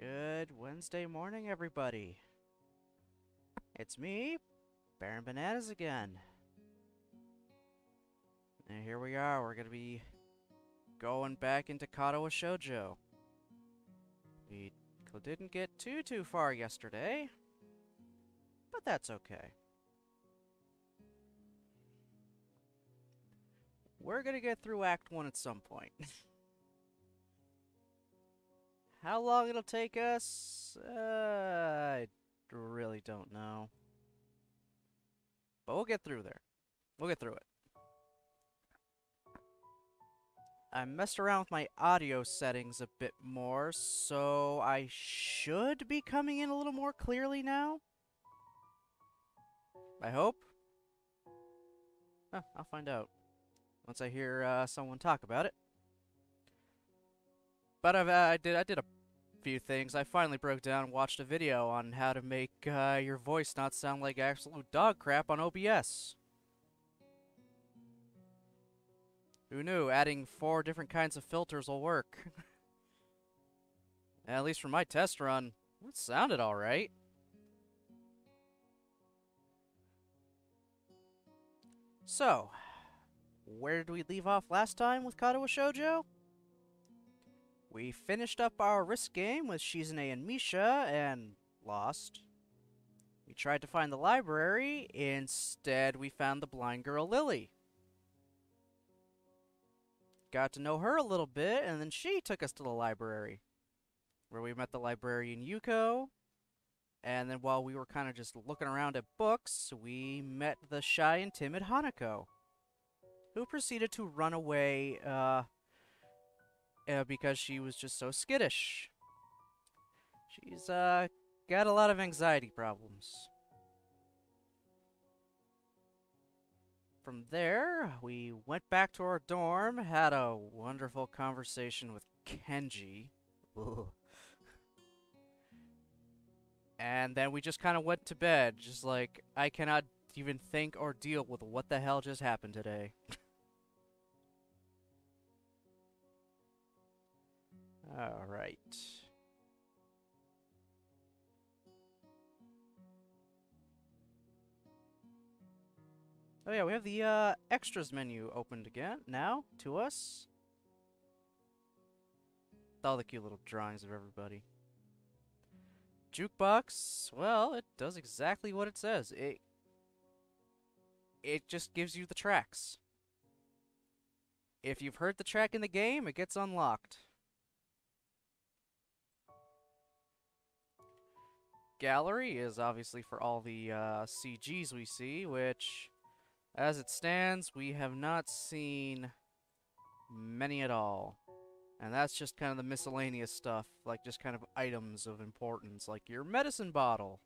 Good Wednesday morning, everybody. It's me, Baron Bananas again. And here we are, we're gonna be going back into Katawa Shoujo. We didn't get too far yesterday, but that's okay. We're gonna get through Act 1 at some point. How long it'll take us? I really don't know. But we'll get through there. We'll get through it. I messed around with my audio settings a bit more, so I should be coming in a little more clearly now. I hope. I'll find out once I hear someone talk about it. But I did a few things. I finally broke down and watched a video on how to make your voice not sound like absolute dog crap on OBS. Who knew adding 4 different kinds of filters will work? At least for my test run, it sounded alright. So, where did we leave off last time with Katawa Shoujo? We finished up our risk game with Shizune and Misha and lost. We tried to find the library, instead we found the blind girl Lily. Got to know her a little bit, and then she took us to the library, where we met the librarian Yuko, and then while we were kind of just looking around at books, we met the shy and timid Hanako, who proceeded to run away because she was just so skittish. She's got a lot of anxiety problems. From there, we went back to our dorm, had a wonderful conversation with Kenji. Ugh. And then we just kind of went to bed, just like, I cannot even think or deal with what the hell just happened today. Alright. Oh yeah, we have the extras menu opened again now to us. With all the cute little drawings of everybody. Jukebox, well, it does exactly what it says. It just gives you the tracks. If you've heard the track in the game, it gets unlocked. Gallery is obviously for all the CGs we see, which, as it stands, we have not seen many at all. And that's just kind of the miscellaneous stuff, like just kind of items of importance, like your medicine bottle.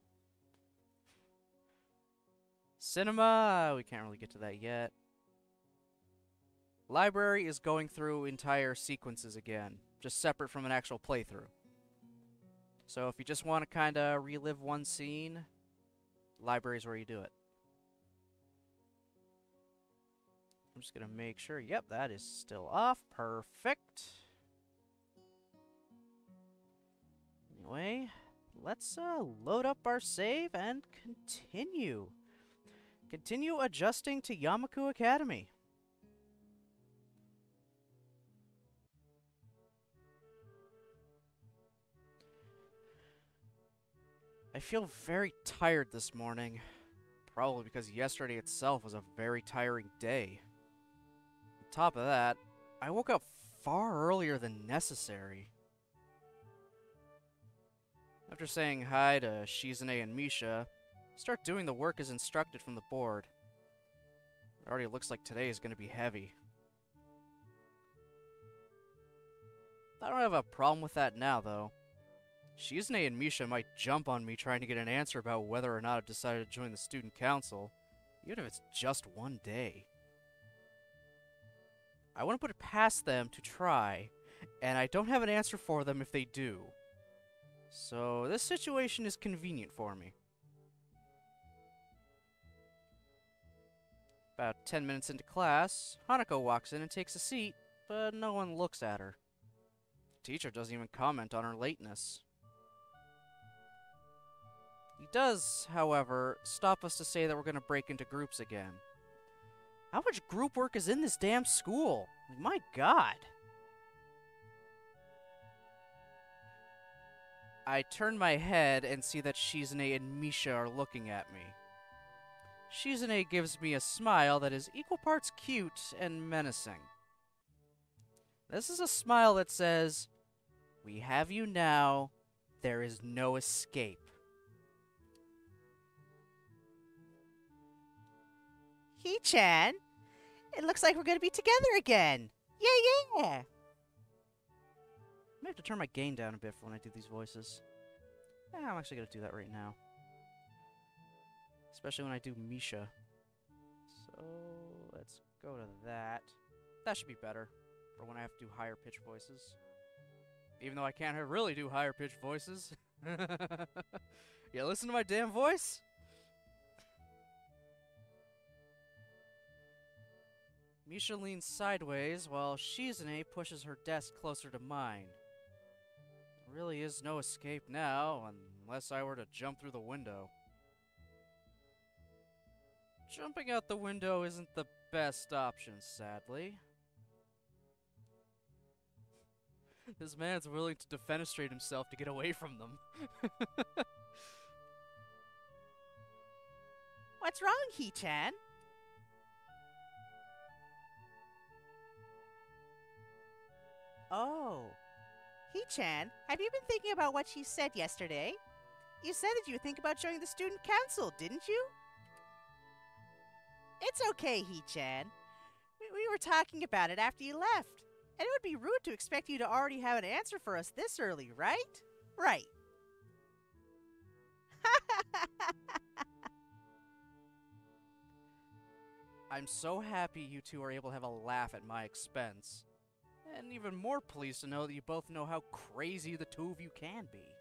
Cinema, we can't really get to that yet. Library is going through entire sequences again, just separate from an actual playthrough. So if you just want to kind of relive one scene, library's where you do it. I'm just going to make sure, yep, that is still off. Perfect. Anyway, let's load up our save and continue. Continue adjusting to Yamaku Academy. I feel very tired this morning. Probably because yesterday itself was a very tiring day. On top of that, I woke up far earlier than necessary. After saying hi to Shizune and Misha, start doing the work as instructed from the board. It already looks like today is going to be heavy. I don't have a problem with that now, though. Shizune and Misha might jump on me trying to get an answer about whether or not I've decided to join the student council, even if it's just one day. I wouldn't put it past them to try, and I don't have an answer for them if they do. So this situation is convenient for me. About 10 minutes into class, Hanako walks in and takes a seat, but no one looks at her. The teacher doesn't even comment on her lateness. He does, however, stop us to say that we're going to break into groups again. How much group work is in this damn school? Like, my god. I turn my head and see that Shizune and Misha are looking at me. Shizune gives me a smile that is equal parts cute and menacing. This is a smile that says, "We have you now. There is no escape." He-chan, it looks like we're gonna be together again. Yeah, yeah. I may have to turn my gain down a bit for when I do these voices. I'm actually going to do that right now. Especially when I do Misha. So, let's go to that. That should be better for when I have to do higher pitch voices. Even though I can't really do higher pitch voices. Yeah, listen to my damn voice. Misha leans sideways while Shizune pushes her desk closer to mine. There really is no escape now, unless I were to jump through the window. Jumping out the window isn't the best option, sadly. This man's willing to defenestrate himself to get away from them. What's wrong, He-chan? Oh. He-chan, have you been thinking about what she said yesterday? You said that you would think about joining the student council, didn't you? It's okay, He-chan. We were talking about it after you left. And it would be rude to expect you to already have an answer for us this early, right? Right. I'm so happy you two are able to have a laugh at my expense. And even more pleased to know that you both know how crazy the two of you can be.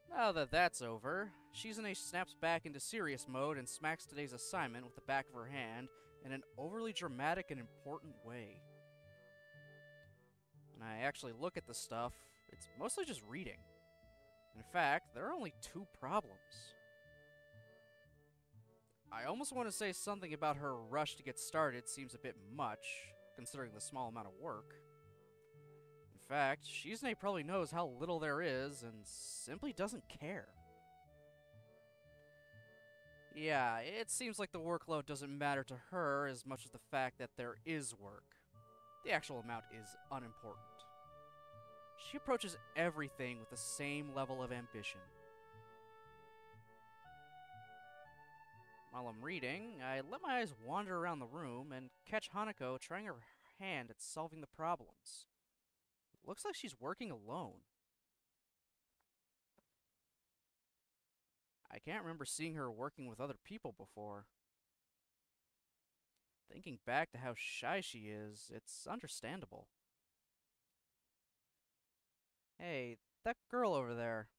Now that that's over, Shizune snaps back into serious mode and smacks today's assignment with the back of her hand in an overly dramatic and important way. When I actually look at the stuff, it's mostly just reading. In fact, there are only 2 problems. I almost want to say something about her rush to get started seems a bit much, considering the small amount of work. In fact, Shizune probably knows how little there is and simply doesn't care. Yeah, it seems like the workload doesn't matter to her as much as the fact that there is work. The actual amount is unimportant. She approaches everything with the same level of ambition. While I'm reading, I let my eyes wander around the room and catch Hanako trying her hand at solving the problems. It looks like she's working alone. I can't remember seeing her working with other people before. Thinking back to how shy she is, it's understandable. Hey, that girl over there.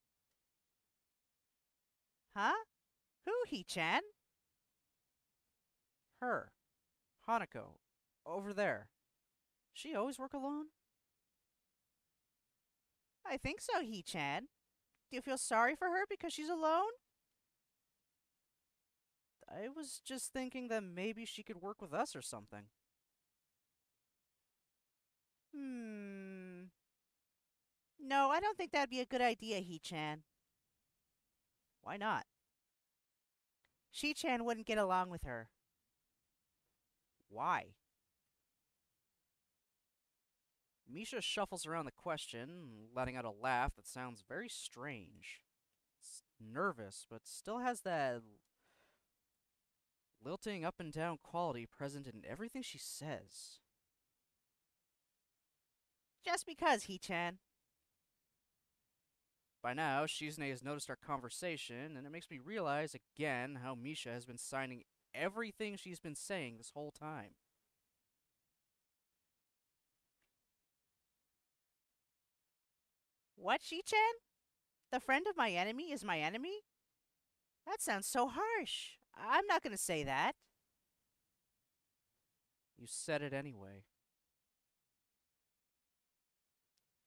Huh? Who, He-chan? Her. Hanako. Over there. She always work alone? I think so, He-chan. Do you feel sorry for her because she's alone? I was just thinking that maybe she could work with us or something. No, I don't think that'd be a good idea, He-chan. Why not? She-chan wouldn't get along with her. Why? Misha shuffles around the question, letting out a laugh that sounds very strange. It's nervous, but still has that lilting up and down quality present in everything she says. Just because, He-chan. By now, Shizune has noticed our conversation, and it makes me realize again how Misha has been signing everything she's been saying this whole time. What, She-chan? The friend of my enemy is my enemy? That sounds so harsh. I'm not going to say that. You said it anyway.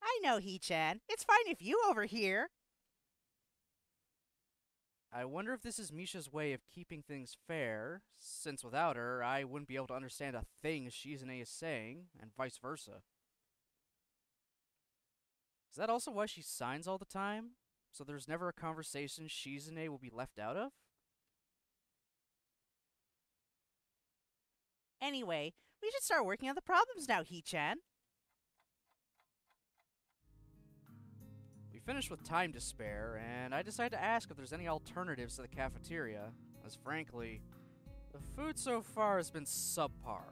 I know, He-chan. It's fine if you overhear. I wonder if this is Misha's way of keeping things fair, since without her, I wouldn't be able to understand a thing Shizune is saying, and vice versa. Is that also why she signs all the time? So there's never a conversation Shizune will be left out of? Anyway, we should start working on the problems now, He-chan. We finished with time to spare, and I decided to ask if there's any alternatives to the cafeteria, as frankly, the food so far has been subpar.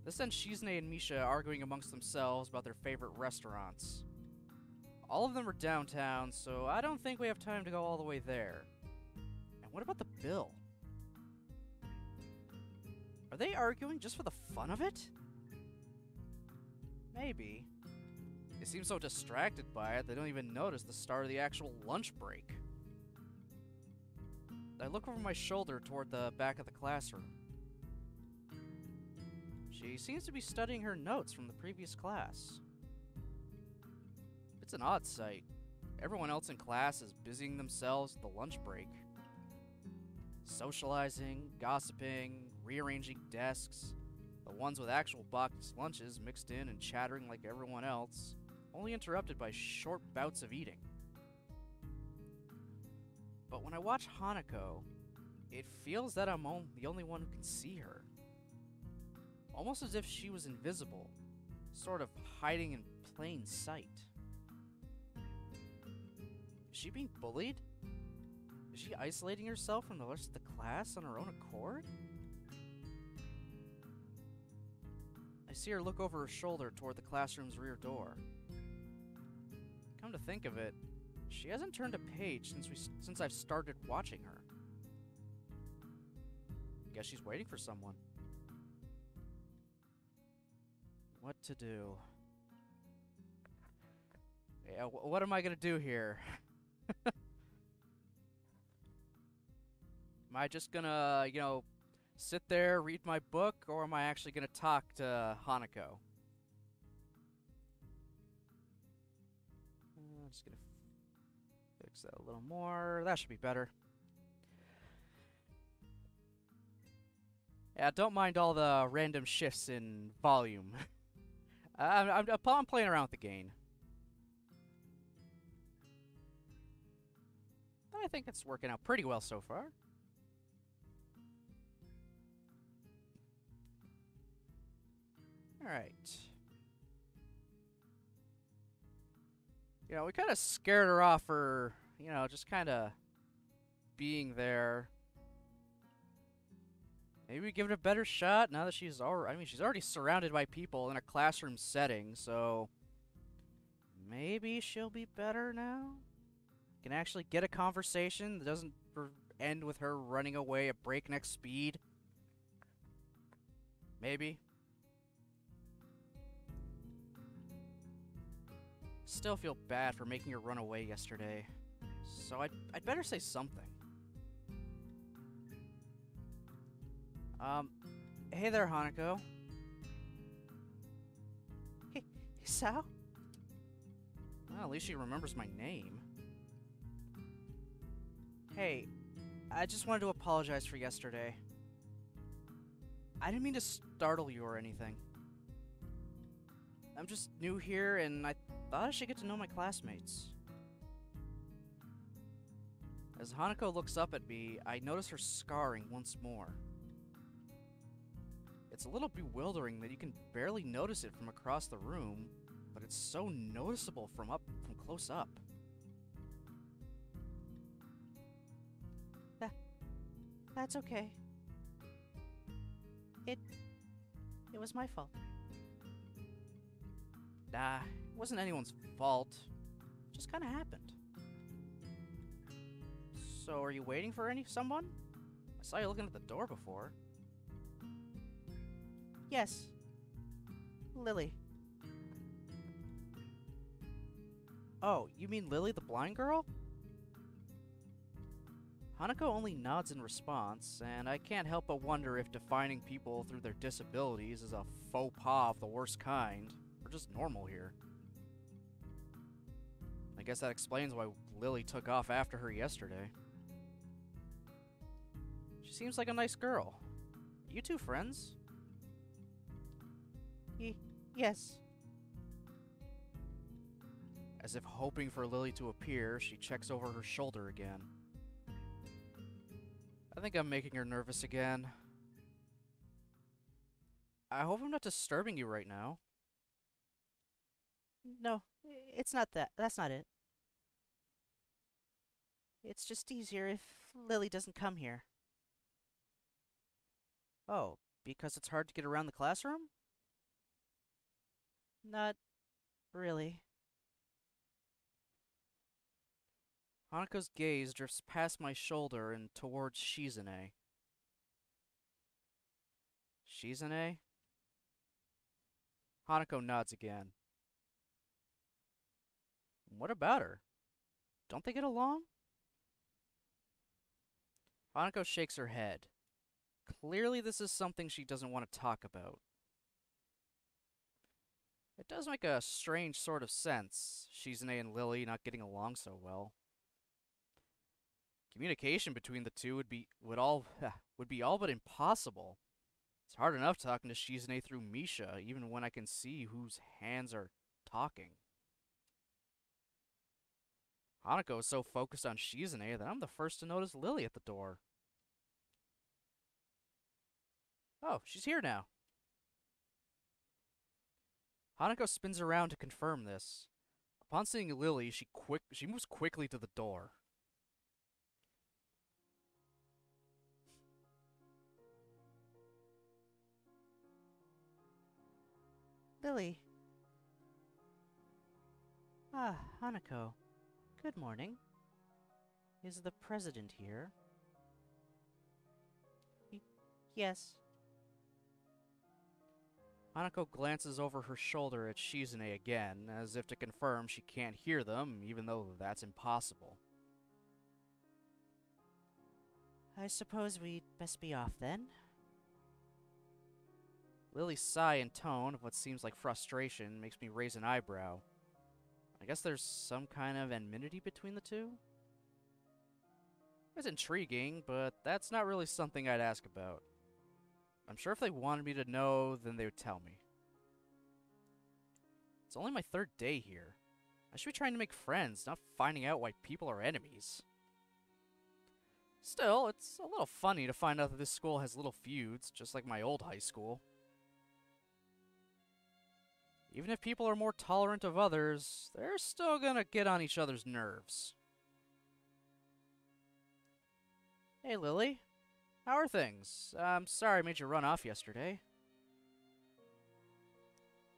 This sent Shizune and Misha arguing amongst themselves about their favorite restaurants. All of them are downtown, so I don't think we have time to go all the way there. And what about the bill? Are they arguing just for the fun of it? Maybe. They seem so distracted by it, they don't even notice the start of the actual lunch break. I look over my shoulder toward the back of the classroom. She seems to be studying her notes from the previous class. It's an odd sight. Everyone else in class is busying themselves with the lunch break. Socializing, gossiping, rearranging desks. The ones with actual boxed lunches mixed in and chattering like everyone else, only interrupted by short bouts of eating. But when I watch Hanako, it feels that I'm the only one who can see her. Almost as if she was invisible, sort of hiding in plain sight. Is she being bullied? Is she isolating herself from the rest of the class on her own accord? I see her look over her shoulder toward the classroom's rear door. Come to think of it, she hasn't turned a page since I've started watching her. Guess she's waiting for someone. What to do? Yeah, what am I gonna do here? Am I just gonna, sit there, read my book, or am I actually gonna talk to Hanako? I'm just gonna fix that a little more. That should be better. Yeah, don't mind all the random shifts in volume. I'm playing around with the gain. I think it's working out pretty well so far. Alright. We kind of scared her off for, just kind of being there. Maybe we give it a better shot now that she's already surrounded by people in a classroom setting, so maybe she'll be better now? Can actually get a conversation that doesn't end with her running away at breakneck speed? Maybe. Still feel bad for making her run away yesterday, so I'd better say something. Hey there, Hanako. Hey, Sao? Well, at least she remembers my name. Hey, I just wanted to apologize for yesterday. I didn't mean to startle you or anything. I'm just new here, and I thought I should get to know my classmates. As Hanako looks up at me, I notice her scarring once more. It's a little bewildering that you can barely notice it from across the room, but it's so noticeable from close up. That's okay. It was my fault. Nah, it wasn't anyone's fault. It just kind of happened. So, are you waiting for someone? I saw you looking at the door before. Yes. Lily. Oh, you mean Lily the blind girl? Hanako only nods in response, and I can't help but wonder if defining people through their disabilities is a faux pas of the worst kind. We're just normal here. I guess that explains why Lily took off after her yesterday. She seems like a nice girl. You two friends? Yes. As if hoping for Lily to appear, she checks over her shoulder again. I think I'm making her nervous again. I hope I'm not disturbing you right now. No, it's not that. That's not it. It's just easier if Lily doesn't come here. Oh, because it's hard to get around the classroom? Not really. Hanako's gaze drifts past my shoulder and towards Shizune. Shizune? Hanako nods again. What about her? Don't they get along? Hanako shakes her head. Clearly this is something she doesn't want to talk about. It does make a strange sort of sense, Shizune and Lily not getting along so well. Communication between the two would be all but impossible. It's hard enough talking to Shizune through Misha, even when I can see whose hands are talking. Hanako is so focused on Shizune that I'm the first to notice Lily at the door. Oh, she's here now. Hanako spins around to confirm this. Upon seeing Lily, she moves quickly to the door. Lily. Ah, Hanako. Good morning. Is the president here? Yes. Hanako glances over her shoulder at Shizune again, as if to confirm she can't hear them, even though that's impossible. I suppose we'd best be off then. Lily's sigh and tone of what seems like frustration makes me raise an eyebrow. I guess there's some kind of enmity between the two? It's intriguing, but that's not really something I'd ask about. I'm sure if they wanted me to know, then they would tell me. It's only my third day here. I should be trying to make friends, not finding out why people are enemies. Still, it's a little funny to find out that this school has little feuds, just like my old high school. Even if people are more tolerant of others, they're still gonna get on each other's nerves. Hey, Lily. How are things? I'm sorry I made you run off yesterday.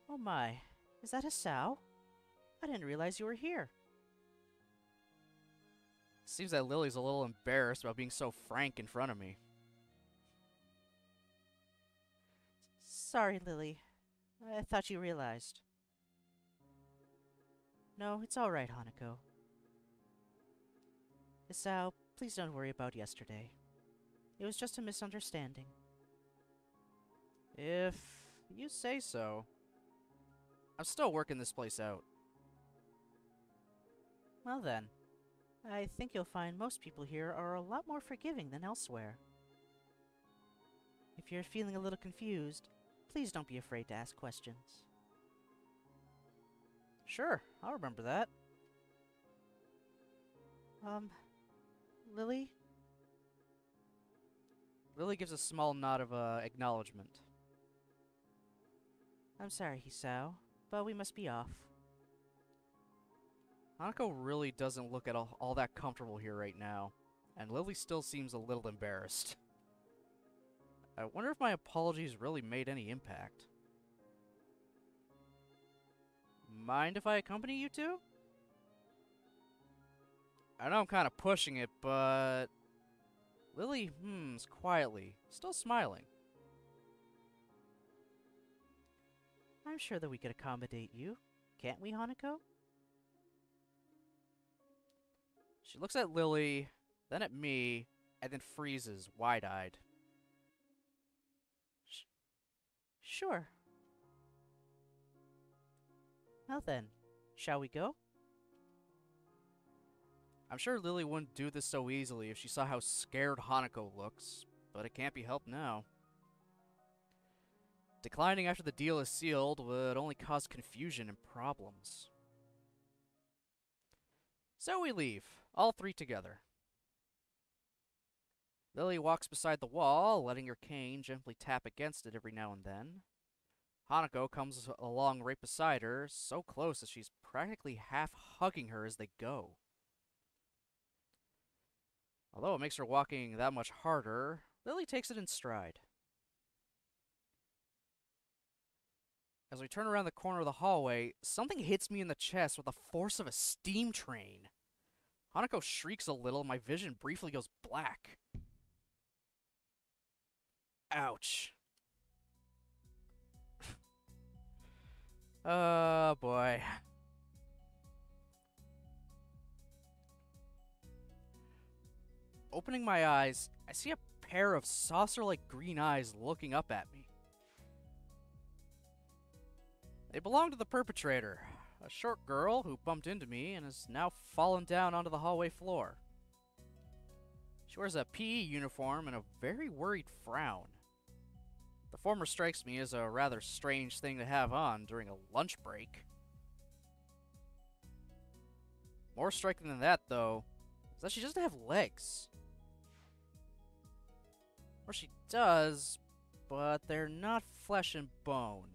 Oh my, is that a sow? I didn't realize you were here. Seems that Lily's a little embarrassed about being so frank in front of me. Sorry, Lily. I thought you realized. No, it's all right, Hanako. Isao, please don't worry about yesterday. It was just a misunderstanding. If you say so. I'm still working this place out. Well then, I think you'll find most people here are a lot more forgiving than elsewhere. If you're feeling a little confused, please don't be afraid to ask questions. Sure, I'll remember that. Lily? Lily gives a small nod of acknowledgement. I'm sorry, Hisao, but we must be off. Hanako really doesn't look at all that comfortable here right now, and Lily still seems a little embarrassed. I wonder if my apologies really made any impact. Mind if I accompany you two? I know I'm kind of pushing it, but Lily hums quietly, still smiling. I'm sure that we could accommodate you, can't we, Hanako? She looks at Lily, then at me, and then freezes, wide-eyed. Sure. Well then, shall we go? I'm sure Lily wouldn't do this so easily if she saw how scared Hanako looks, but it can't be helped now. Declining after the deal is sealed would only cause confusion and problems. So we leave, all three together. Lily walks beside the wall, letting her cane gently tap against it every now and then. Hanako comes along right beside her, so close that she's practically half hugging her as they go. Although it makes her walking that much harder, Lily takes it in stride. As we turn around the corner of the hallway, something hits me in the chest with the force of a steam train. Hanako shrieks a little, and my vision briefly goes black. Ouch. Oh boy. Opening my eyes, I see a pair of saucer-like green eyes looking up at me. They belong to the perpetrator, a short girl who bumped into me and has now fallen down onto the hallway floor. She wears a PE uniform and a very worried frown. The former strikes me as a rather strange thing to have on during a lunch break. More striking than that, though, is that she doesn't have legs. Or she does, but they're not flesh and bone.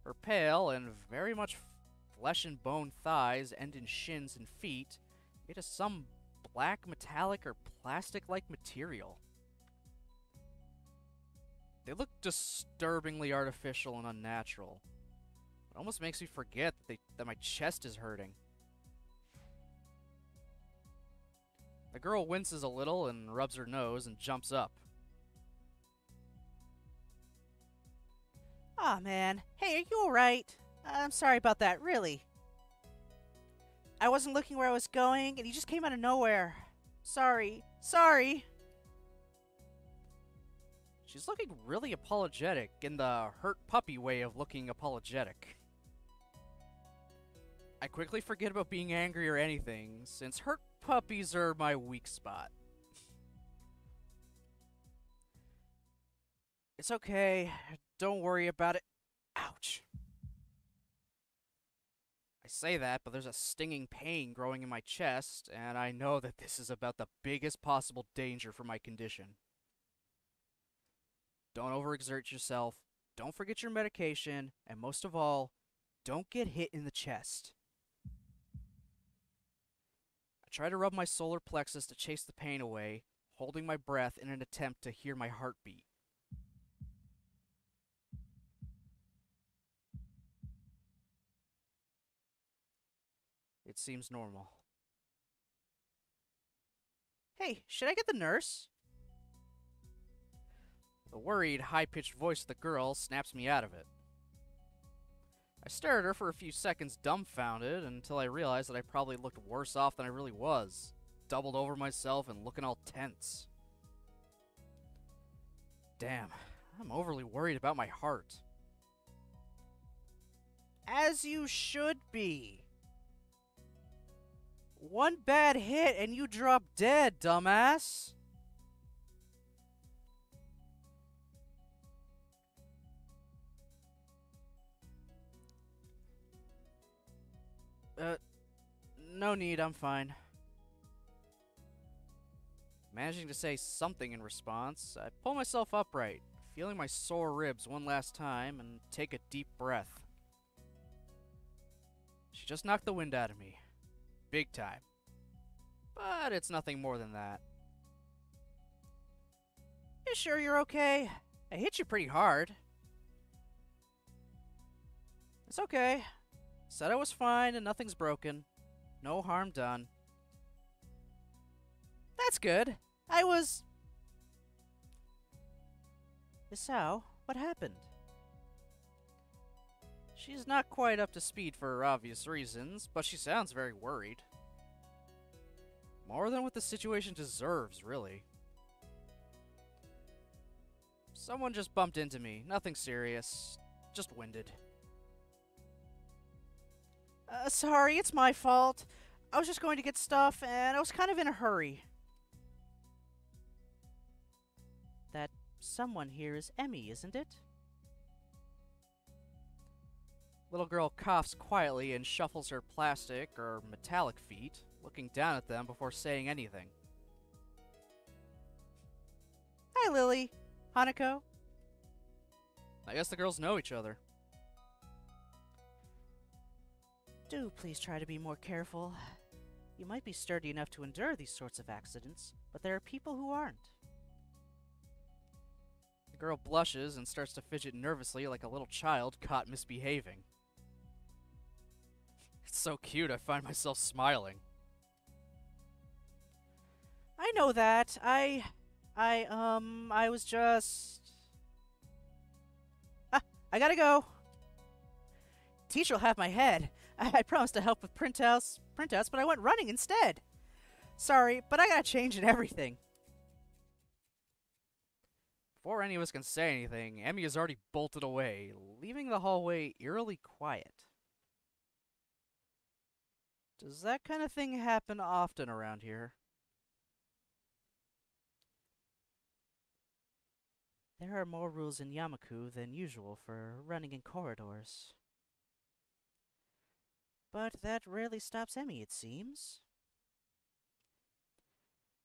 Her pale and very much flesh and bone thighs end in shins and feet made of some black metallic or plastic-like material. They look disturbingly artificial and unnatural. It almost makes me forget that my chest is hurting. The girl winces a little and rubs her nose and jumps up. Aw, man. Hey, are you alright? I'm sorry about that, really. I wasn't looking where I was going, and you just came out of nowhere. Sorry. Sorry. She's looking really apologetic, in the hurt puppy way of looking apologetic. I quickly forget about being angry or anything, since hurt puppies are my weak spot. It's okay. Don't worry about it. Ouch. I say that, but there's a stinging pain growing in my chest, and I know that this is about the biggest possible danger for my condition. Don't overexert yourself, don't forget your medication, and most of all, don't get hit in the chest. I try to rub my solar plexus to chase the pain away, holding my breath in an attempt to hear my heartbeat. It seems normal. Hey, should I get the nurse? The worried, high-pitched voice of the girl snaps me out of it. I stare at her for a few seconds dumbfounded until I realize that I probably looked worse off than I really was, doubled over myself and looking all tense. Damn, I'm overly worried about my heart. As you should be. One bad hit and you drop dead, dumbass. No need, I'm fine. Managing to say something in response, I pull myself upright, feeling my sore ribs one last time, and take a deep breath. She just knocked the wind out of me. Big time. But it's nothing more than that. You sure you're okay? I hit you pretty hard. It's okay. Said I was fine and nothing's broken. No harm done. That's good. Isao, what happened? She's not quite up to speed for obvious reasons, but she sounds very worried. More than what the situation deserves, really. Someone just bumped into me. Nothing serious. Just winded. Sorry, it's my fault. I was just going to get stuff, and I was kind of in a hurry. That someone here is Emmy, isn't it? Little girl coughs quietly and shuffles her plastic or metallic feet, looking down at them before saying anything. Hi, Lily. Hanako. I guess the girls know each other. Do please try to be more careful. You might be sturdy enough to endure these sorts of accidents, but there are people who aren't. The girl blushes and starts to fidget nervously like a little child caught misbehaving. It's so cute, I find myself smiling. I know that. I was just... Ah, I gotta go. Teacher will have my head. I promised to help with printouts, but I went running instead. Sorry, but I gotta change and everything. Before any of us can say anything, Emmy has already bolted away, leaving the hallway eerily quiet. Does that kind of thing happen often around here? There are more rules in Yamaku than usual for running in corridors. But that rarely stops Emmy, it seems.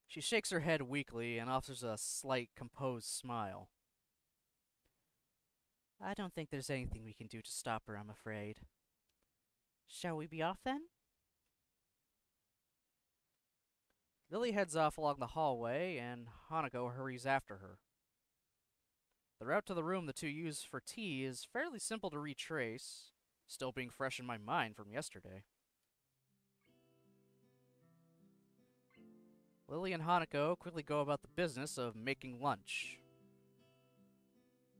She shakes her head weakly and offers a slight, composed smile. I don't think there's anything we can do to stop her, I'm afraid. Shall we be off then? Lily heads off along the hallway, and Hanako hurries after her. The route to the room the two use for tea is fairly simple to retrace, still being fresh in my mind from yesterday. Lily and Hanako quickly go about the business of making lunch.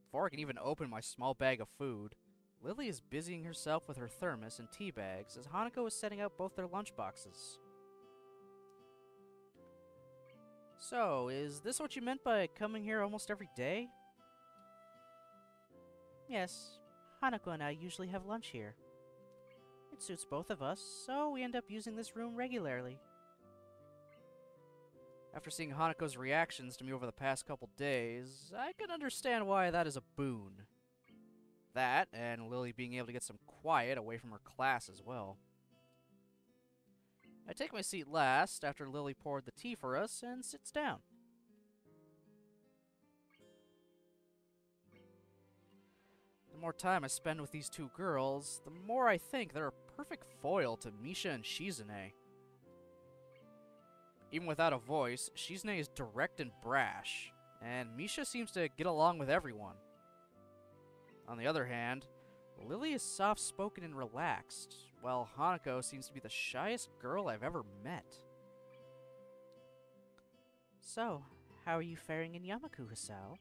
Before I can even open my small bag of food, Lily is busying herself with her thermos and tea bags as Hanako is setting out both their lunch boxes. So, is this what you meant by coming here almost every day? Yes, Hanako and I usually have lunch here. It suits both of us, so we end up using this room regularly. After seeing Hanako's reactions to me over the past couple days, I can understand why that is a boon. That, and Lily being able to get some quiet away from her class as well. I take my seat last after Lily poured the tea for us and sits down. The more time I spend with these two girls, the more I think they're a perfect foil to Misha and Shizune. Even without a voice, Shizune is direct and brash, and Misha seems to get along with everyone. On the other hand, Lily is soft-spoken and relaxed, while Hanako seems to be the shyest girl I've ever met. So, how are you faring in Yamaku, Hisao?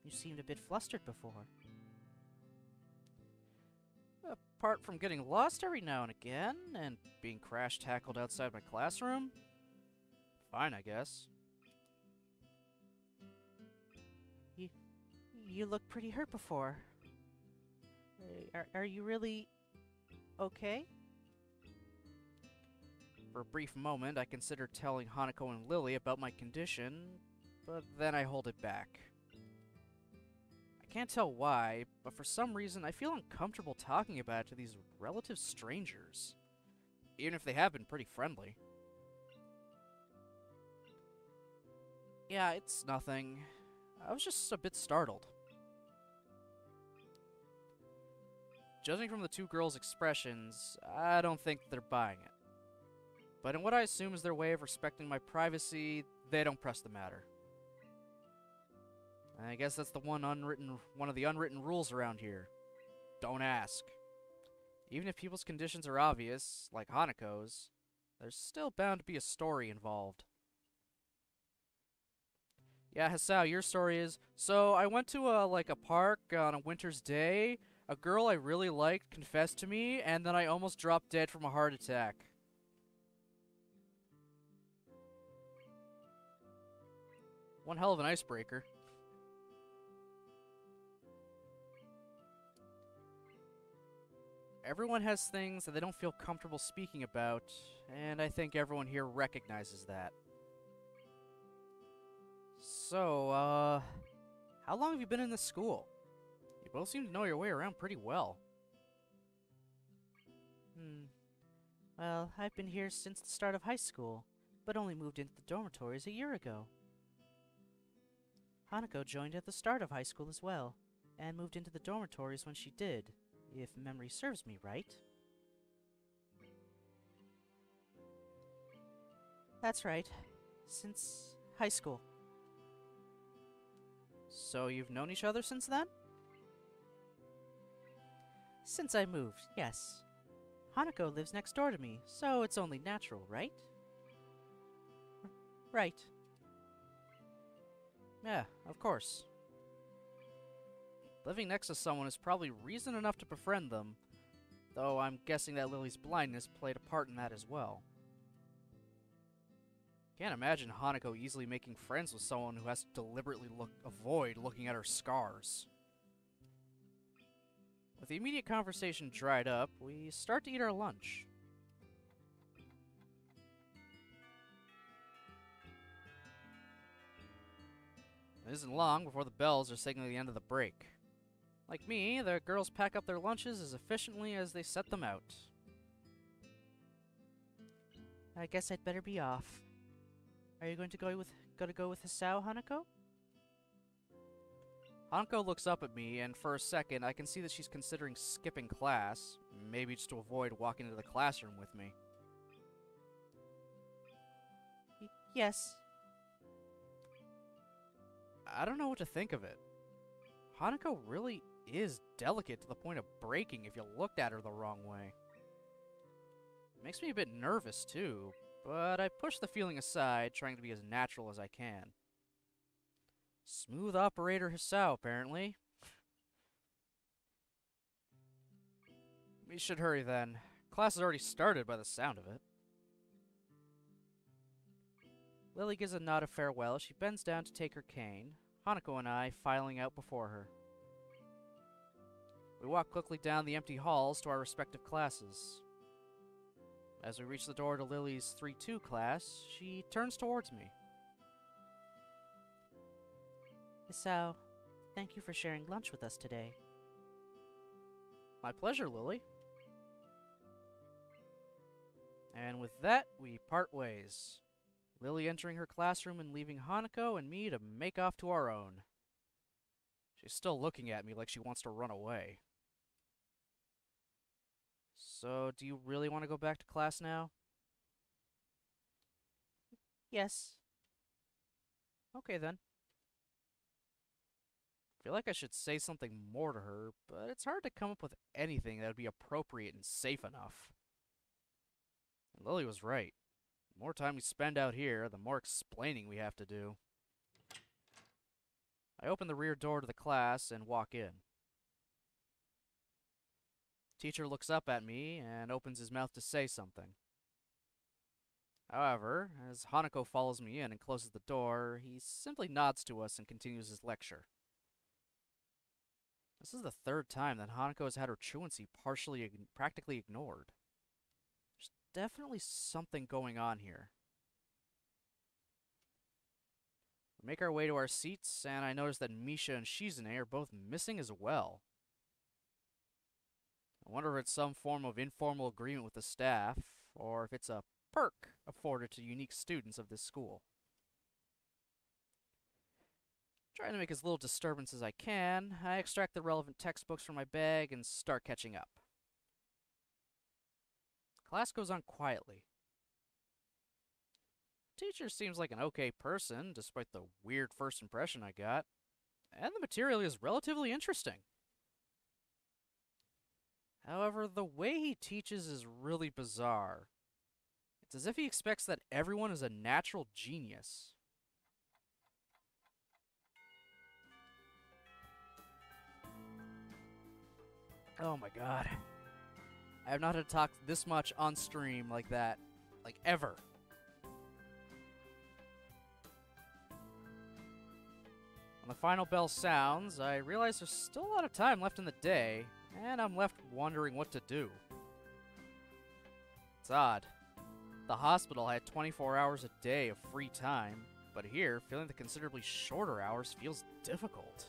You seemed a bit flustered before. Apart from getting lost every now and again, and being crash-tackled outside my classroom, fine, I guess. You look pretty hurt before. Are you really okay? For a brief moment, I considered telling Hanako and Lily about my condition, but then I hold it back. I can't tell why, but for some reason I feel uncomfortable talking about it to these relative strangers, even if they have been pretty friendly. Yeah, it's nothing. I was just a bit startled. Judging from the two girls' expressions, I don't think they're buying it. But in what I assume is their way of respecting my privacy, they don't press the matter. I guess that's the one of the unwritten rules around here. Don't ask. Even if people's conditions are obvious, like Hanako's, there's still bound to be a story involved. Yeah, Hisao, your story is, so I went to a park on a winter's day. A girl I really liked confessed to me, and then I almost dropped dead from a heart attack. One hell of an icebreaker. everyone has things that they don't feel comfortable speaking about, and I think everyone here recognizes that. So, how long have you been in this school? You both seem to know your way around pretty well. Well, I've been here since the start of high school, but only moved into the dormitories a year ago. Hanako joined at the start of high school as well, and moved into the dormitories when she did, if memory serves me right. That's right, since high school. So you've known each other since then? Since I moved, yes. Hanako lives next door to me, so it's only natural, right? Right. Yeah, of course. Living next to someone is probably reason enough to befriend them, though I'm guessing that Lily's blindness played a part in that as well. Can't imagine Hanako easily making friends with someone who has to deliberately avoid looking at her scars. With the immediate conversation dried up, we start to eat our lunch. It isn't long before the bells are signaling the end of the break. Like me, the girls pack up their lunches as efficiently as they set them out. I guess I'd better be off. Are you going to go with Hisao, Hanako? Hanako looks up at me, and for a second, I can see that she's considering skipping class, maybe just to avoid walking into the classroom with me. Yes. I don't know what to think of it. Hanako really is delicate to the point of breaking if you looked at her the wrong way. It makes me a bit nervous, too, but I push the feeling aside, trying to be as natural as I can. Smooth operator Hisao, apparently. We should hurry then. Class has already started by the sound of it. Lily gives a nod of farewell as she bends down to take her cane, Hanako and I filing out before her. We walk quickly down the empty halls to our respective classes. As we reach the door to Lily's 3-2 class, she turns towards me. Hisao, thank you for sharing lunch with us today. My pleasure, Lily. And with that, we part ways. Lily entering her classroom and leaving Hanako and me to make off to our own. She's still looking at me like she wants to run away. So, do you really want to go back to class now? Yes. Okay then. I feel like I should say something more to her, but it's hard to come up with anything that would be appropriate and safe enough. And Lily was right. The more time we spend out here, the more explaining we have to do. I open the rear door to the class and walk in. Teacher looks up at me and opens his mouth to say something. However, as Hanako follows me in and closes the door, he simply nods to us and continues his lecture. This is the third time that Hanako has had her truancy practically ignored. There's definitely something going on here. We make our way to our seats, and I notice that Misha and Shizune are both missing as well. I wonder if it's some form of informal agreement with the staff, or if it's a perk afforded to unique students of this school. Trying to make as little disturbance as I can, I extract the relevant textbooks from my bag and start catching up. Class goes on quietly. The teacher seems like an okay person, despite the weird first impression I got, and the material is relatively interesting. However, the way he teaches is really bizarre. It's as if he expects that everyone is a natural genius. Oh my god. I have not had to talk this much on stream like that. Like, ever. When the final bell sounds, I realize there's still a lot of time left in the day, and I'm left wondering what to do. It's odd. The hospital had 24 hours a day of free time, but here, filling the considerably shorter hours feels difficult.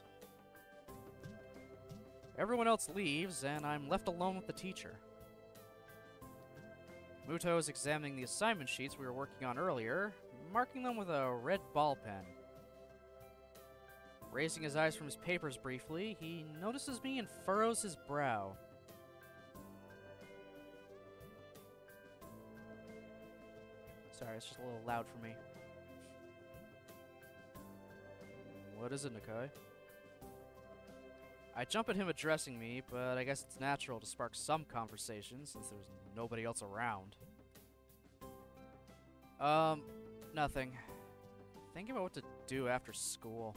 Everyone else leaves, and I'm left alone with the teacher. Muto is examining the assignment sheets we were working on earlier, marking them with a red ball pen. Raising his eyes from his papers briefly, he notices me and furrows his brow. Sorry, it's just a little loud for me. What is it, Nakai? I jump at him addressing me, but I guess it's natural to spark some conversation since there's nobody else around. Nothing. Thinking about what to do after school.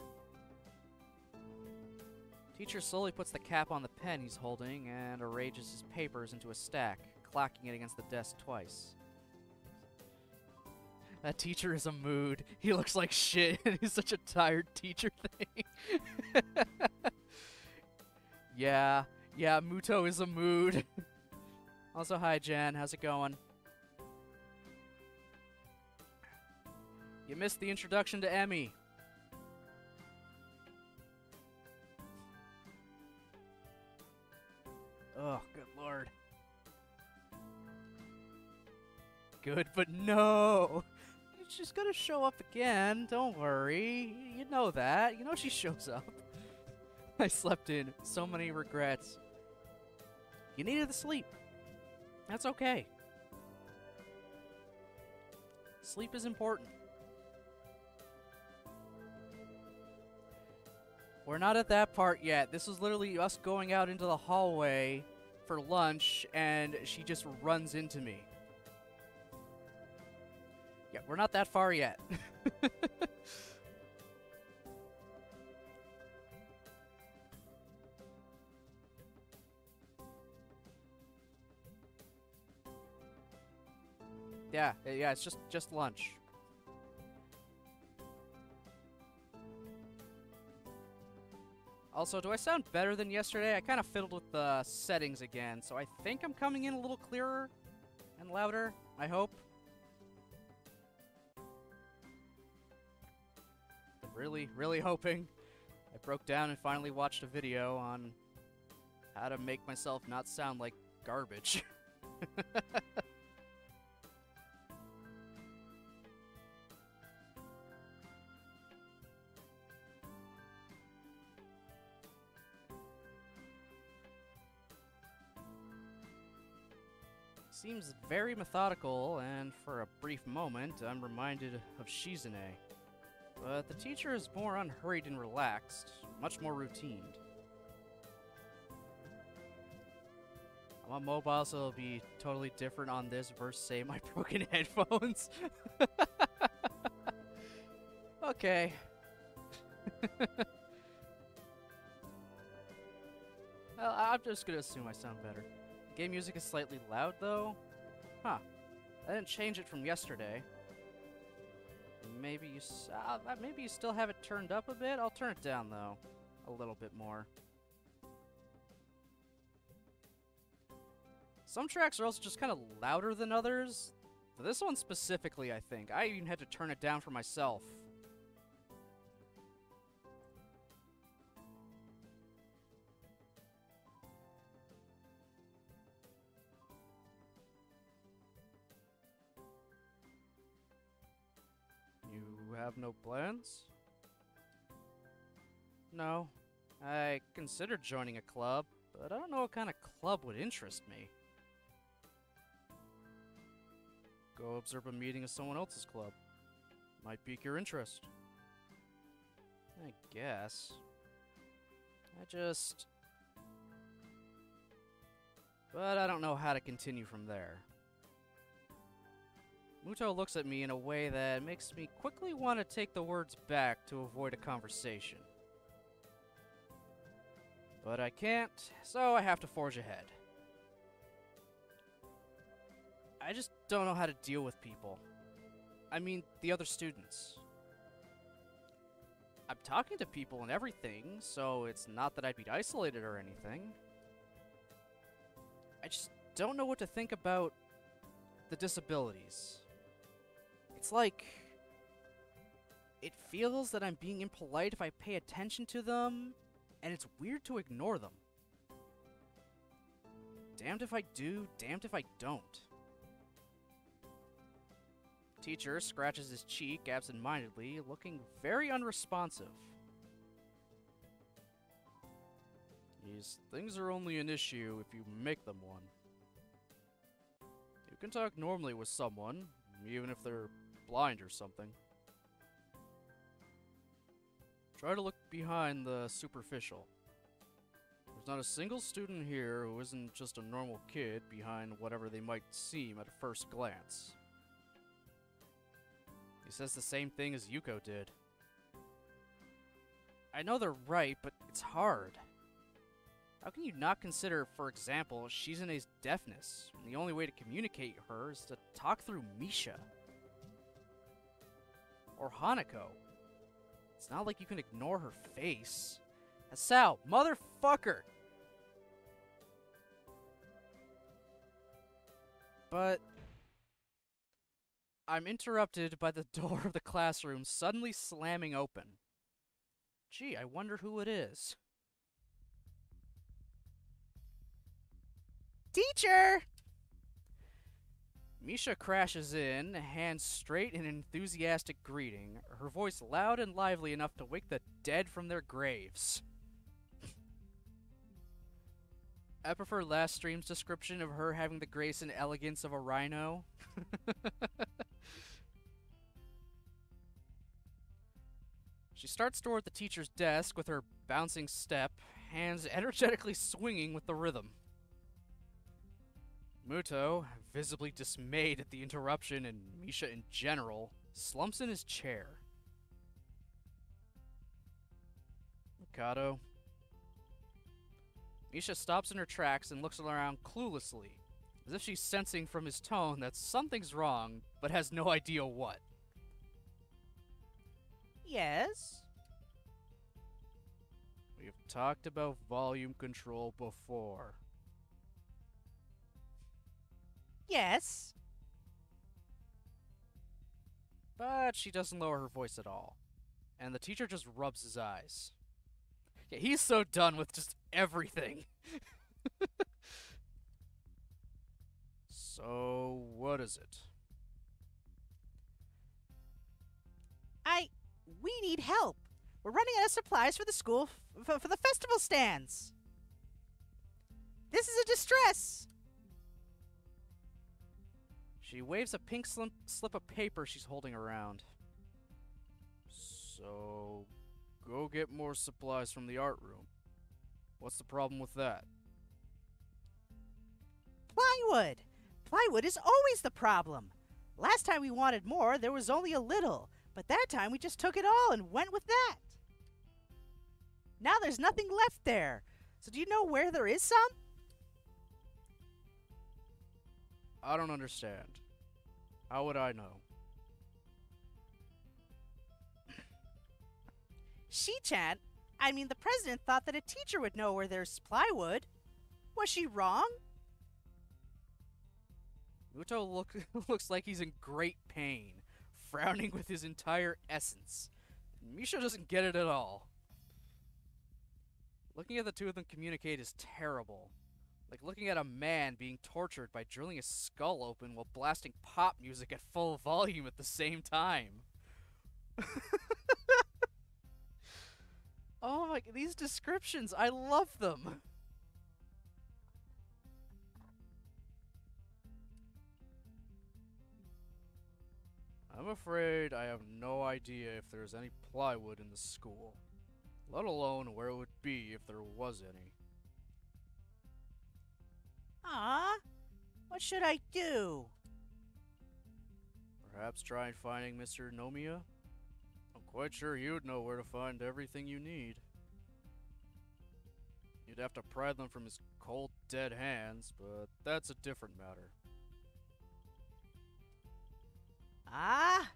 Teacher slowly puts the cap on the pen he's holding and arranges his papers into a stack, clacking it against the desk twice. That teacher is a mood. He looks like shit, and he's such a tired teacher thing. Yeah, Muto is a mood. Also, hi Jen, how's it going? You missed the introduction to Emmy. Oh, good lord. Good, but no! She's gonna show up again, don't worry. You know that. You know she shows up. I slept in. So many regrets. You needed the sleep. That's okay. Sleep is important. We're not at that part yet. This was literally us going out into the hallway for lunch, and she just runs into me. Yeah, we're not that far yet. Yeah, it's just lunch. Also, do I sound better than yesterday? I kind of fiddled with the settings again, so I think I'm coming in a little clearer and louder, I hope. Really hoping. I broke down and finally watched a video on how to make myself not sound like garbage. Seems very methodical, and for a brief moment, I'm reminded of Shizune. But the teacher is more unhurried and relaxed, much more routined. I'm on mobile, so it'll be totally different on this versus, say, my broken headphones. Okay. Well, I'm just gonna assume I sound better. Game music is slightly loud, though. Huh. I didn't change it from yesterday. Maybe you still have it turned up a bit? I'll turn it down, though. A little bit more. Some tracks are also just kind of louder than others. For this one specifically, I think. I even had to turn it down for myself. You have no plans? No. I considered joining a club, but I don't know what kind of club would interest me. Go observe a meeting of someone else's club. Might pique your interest. I guess. But I don't know how to continue from there. Muto looks at me in a way that makes me quickly want to take the words back to avoid a conversation. But I can't, so I have to forge ahead. I just don't know how to deal with people. I mean, the other students. I'm talking to people and everything, so it's not that I'd be isolated or anything. I just don't know what to think about the disabilities. It's like... It feels that I'm being impolite if I pay attention to them, and it's weird to ignore them. Damned if I do, damned if I don't. Teacher scratches his cheek absent-mindedly, looking very unresponsive. These things are only an issue if you make them one. You can talk normally with someone, even if they're blind or something. Try to look behind the superficial. There's not a single student here who isn't just a normal kid behind whatever they might seem at first glance. He says the same thing as Yuko did. I know they're right, but it's hard. How can you not consider, for example, Shizune's deafness, when the only way to communicate her is to talk through Misha? Or Hanako. It's not like you can ignore her face. Asao, motherfucker! But... I'm interrupted by the door of the classroom suddenly slamming open. Gee, I wonder who it is. Teacher! Misha crashes in, hands straight in enthusiastic greeting, her voice loud and lively enough to wake the dead from their graves. I prefer last stream's description of her having the grace and elegance of a rhino. She starts toward the teacher's desk with her bouncing step, hands energetically swinging with the rhythm. Muto, visibly dismayed at the interruption and Misha in general, slumps in his chair. Mikado. Misha stops in her tracks and looks around cluelessly, as if she's sensing from his tone that something's wrong, but has no idea what. Yes? We've talked about volume control before. Yes? But she doesn't lower her voice at all. And the teacher just rubs his eyes. Yeah, he's so done with just everything. So, what is it? We need help. We're running out of supplies for the school for the festival stands. This is a distress. She waves a pink slip of paper she's holding around. So, go get more supplies from the art room. What's the problem with that? Plywood. Plywood is always the problem. Last time we wanted more, there was only a little. But that time we just took it all and went with that. Now there's nothing left there. So do you know where there is some? I don't understand. How would I know? She-chan, the president thought that a teacher would know where there's plywood. Was she wrong? Muto looks like he's in great pain, frowning with his entire essence. Misha doesn't get it at all. Looking at the two of them communicate is terrible. Like looking at a man being tortured by drilling his skull open while blasting pop music at full volume at the same time. Oh my, these descriptions, I love them! I'm afraid I have no idea if there's any plywood in the school, let alone where it would be if there was any. Ah, what should I do? Perhaps try finding Mr. Nomiya? I'm quite sure he would know where to find everything you need. You'd have to pry them from his cold, dead hands, but that's a different matter. Ah,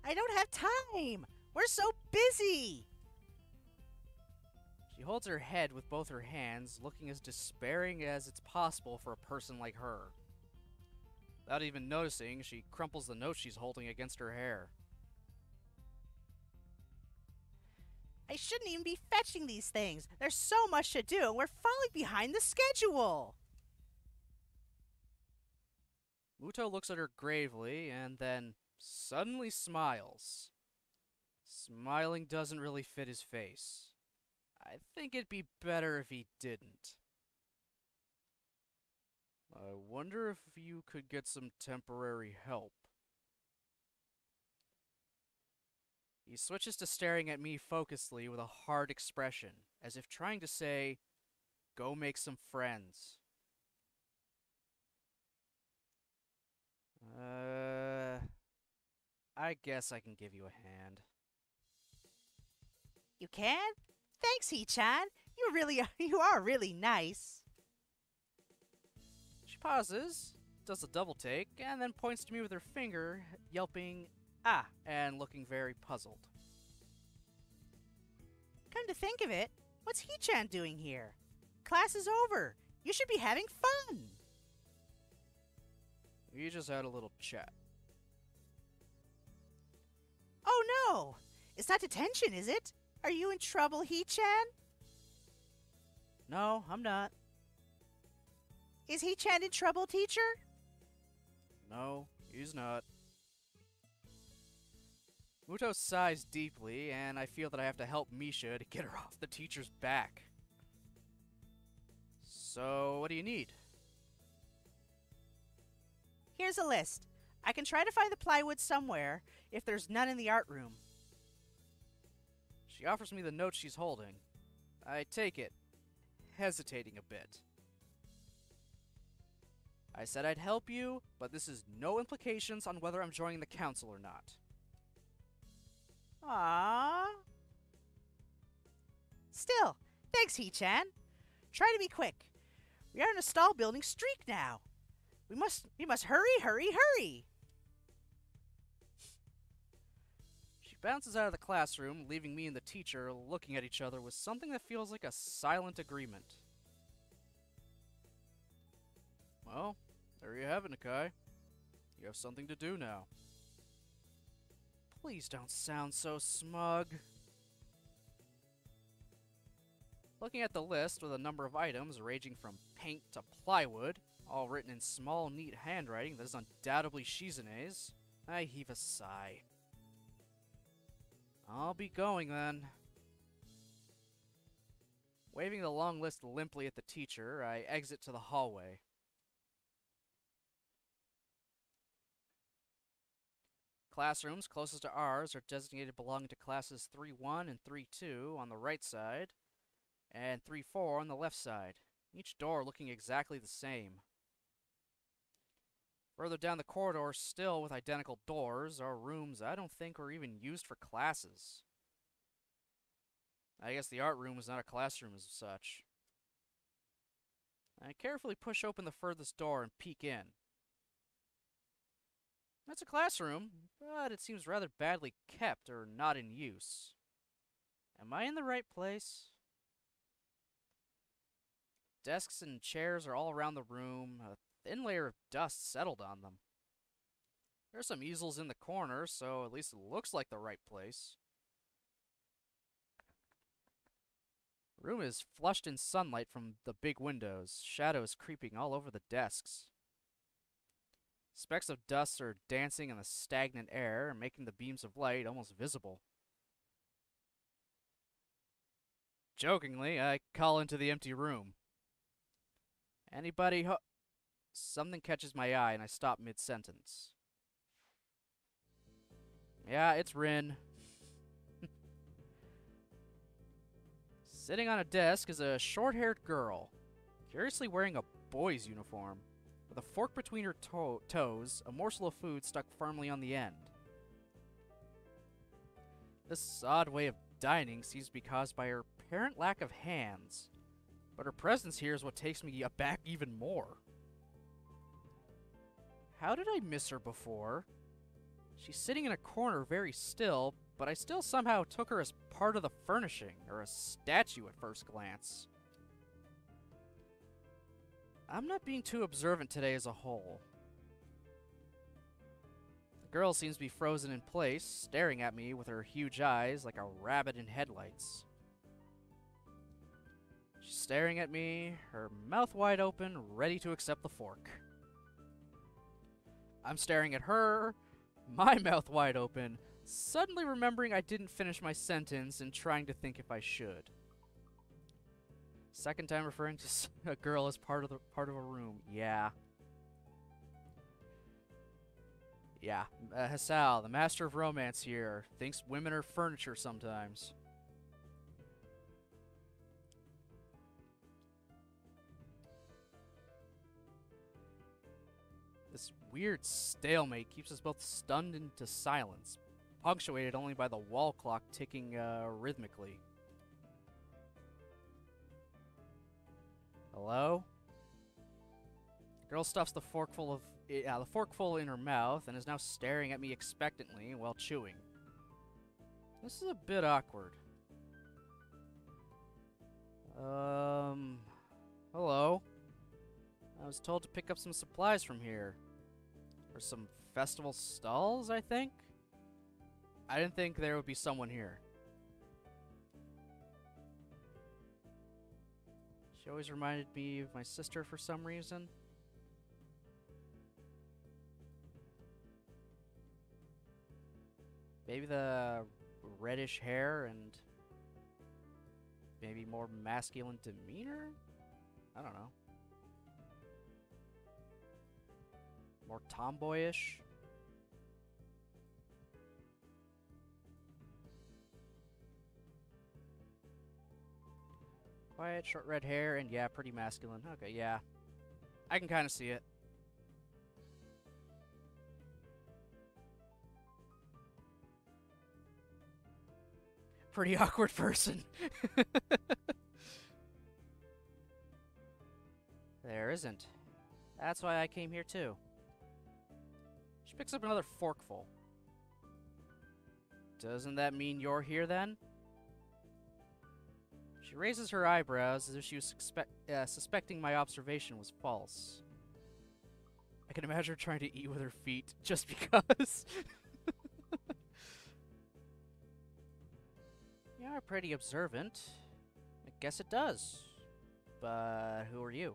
I don't have time. We're so busy. She holds her head with both her hands, looking as despairing as it's possible for a person like her. Without even noticing, she crumples the note she's holding against her hair. I shouldn't even be fetching these things. There's so much to do, and we're falling behind the schedule. Muto looks at her gravely and then suddenly smiles. Smiling doesn't really fit his face. I think it'd be better if he didn't. I wonder if you could get some temporary help. He switches to staring at me focusedly with a hard expression, as if trying to say, go make some friends. I guess I can give you a hand. You can? Thanks, Hee-chan. You are really nice. She pauses, does a double take, and then points to me with her finger, yelping, "Ah," and looking very puzzled. Come to think of it, what's Hee-chan doing here? Class is over. You should be having fun. We just had a little chat. Oh no! It's not detention, is it? Are you in trouble, Hee-chan? No, I'm not. Is Hee-chan in trouble, teacher? No, he's not. Muto sighs deeply, and I feel that I have to help Misha to get her off the teacher's back. So, what do you need? Here's a list. I can try to find the plywood somewhere, if there's none in the art room. She offers me the note she's holding. I take it, hesitating a bit. I said I'd help you, but this is no implications on whether I'm joining the council or not. Aww. Still, thanks, Hee-chan. Try to be quick. We are in a stall building streak now. We must hurry, hurry, hurry. She bounces out of the classroom, leaving me and the teacher looking at each other with something that feels like a silent agreement. Well, there you have it, Nakai. You have something to do now. Please don't sound so smug. Looking at the list with a number of items ranging from paint to plywood, all written in small, neat handwriting that is undoubtedly Shizune's, I heave a sigh. I'll be going then. Waving the long list limply at the teacher, I exit to the hallway. Classrooms closest to ours are designated belonging to classes 3-1 and 3-2 on the right side, and 3-4 on the left side, each door looking exactly the same. Further down the corridor, still with identical doors, are rooms I don't think were even used for classes. I guess the art room is not a classroom as such. I carefully push open the furthest door and peek in. It's a classroom, but it seems rather badly kept or not in use. Am I in the right place? Desks and chairs are all around the room. A thin layer of dust settled on them. There are some easels in the corner, so at least it looks like the right place. The room is flushed in sunlight from the big windows, shadows creeping all over the desks. Specks of dust are dancing in the stagnant air, making the beams of light almost visible. Jokingly, I call into the empty room. Anybody Something catches my eye and I stop mid-sentence. Yeah, it's Rin. Sitting on a desk is a short-haired girl, curiously wearing a boy's uniform. With a fork between her toes, a morsel of food stuck firmly on the end. This odd way of dining seems to be caused by her apparent lack of hands, but her presence here is what takes me aback even more. How did I miss her before? She's sitting in a corner very still, but I still somehow took her as part of the furnishing, or a statue at first glance. I'm not being too observant today as a whole. The girl seems to be frozen in place, staring at me with her huge eyes like a rabbit in headlights. She's staring at me, her mouth wide open, ready to accept the fork. I'm staring at her, my mouth wide open, suddenly remembering I didn't finish my sentence and trying to think if I should. Second time referring to a girl as part of a room. Yeah. Yeah. Hassal, the master of romance here, thinks women are furniture sometimes. This weird stalemate keeps us both stunned into silence, punctuated only by the wall clock ticking rhythmically. Hello? The girl stuffs the forkful in her mouth and is now staring at me expectantly while chewing. This is a bit awkward. Hello? I was told to pick up some supplies from here. For some festival stalls, I think? I didn't think there would be someone here. She always reminded me of my sister for some reason. Maybe the reddish hair and maybe more masculine demeanor? I don't know. More tomboyish? Quiet, short red hair, and yeah, pretty masculine. Okay, yeah. I can kind of see it. Pretty awkward person. There isn't. That's why I came here too. She picks up another forkful. Doesn't that mean you're here then? She raises her eyebrows as if she was suspecting my observation was false. I can imagine her trying to eat with her feet just because. You're pretty observant. I guess it does. But who are you?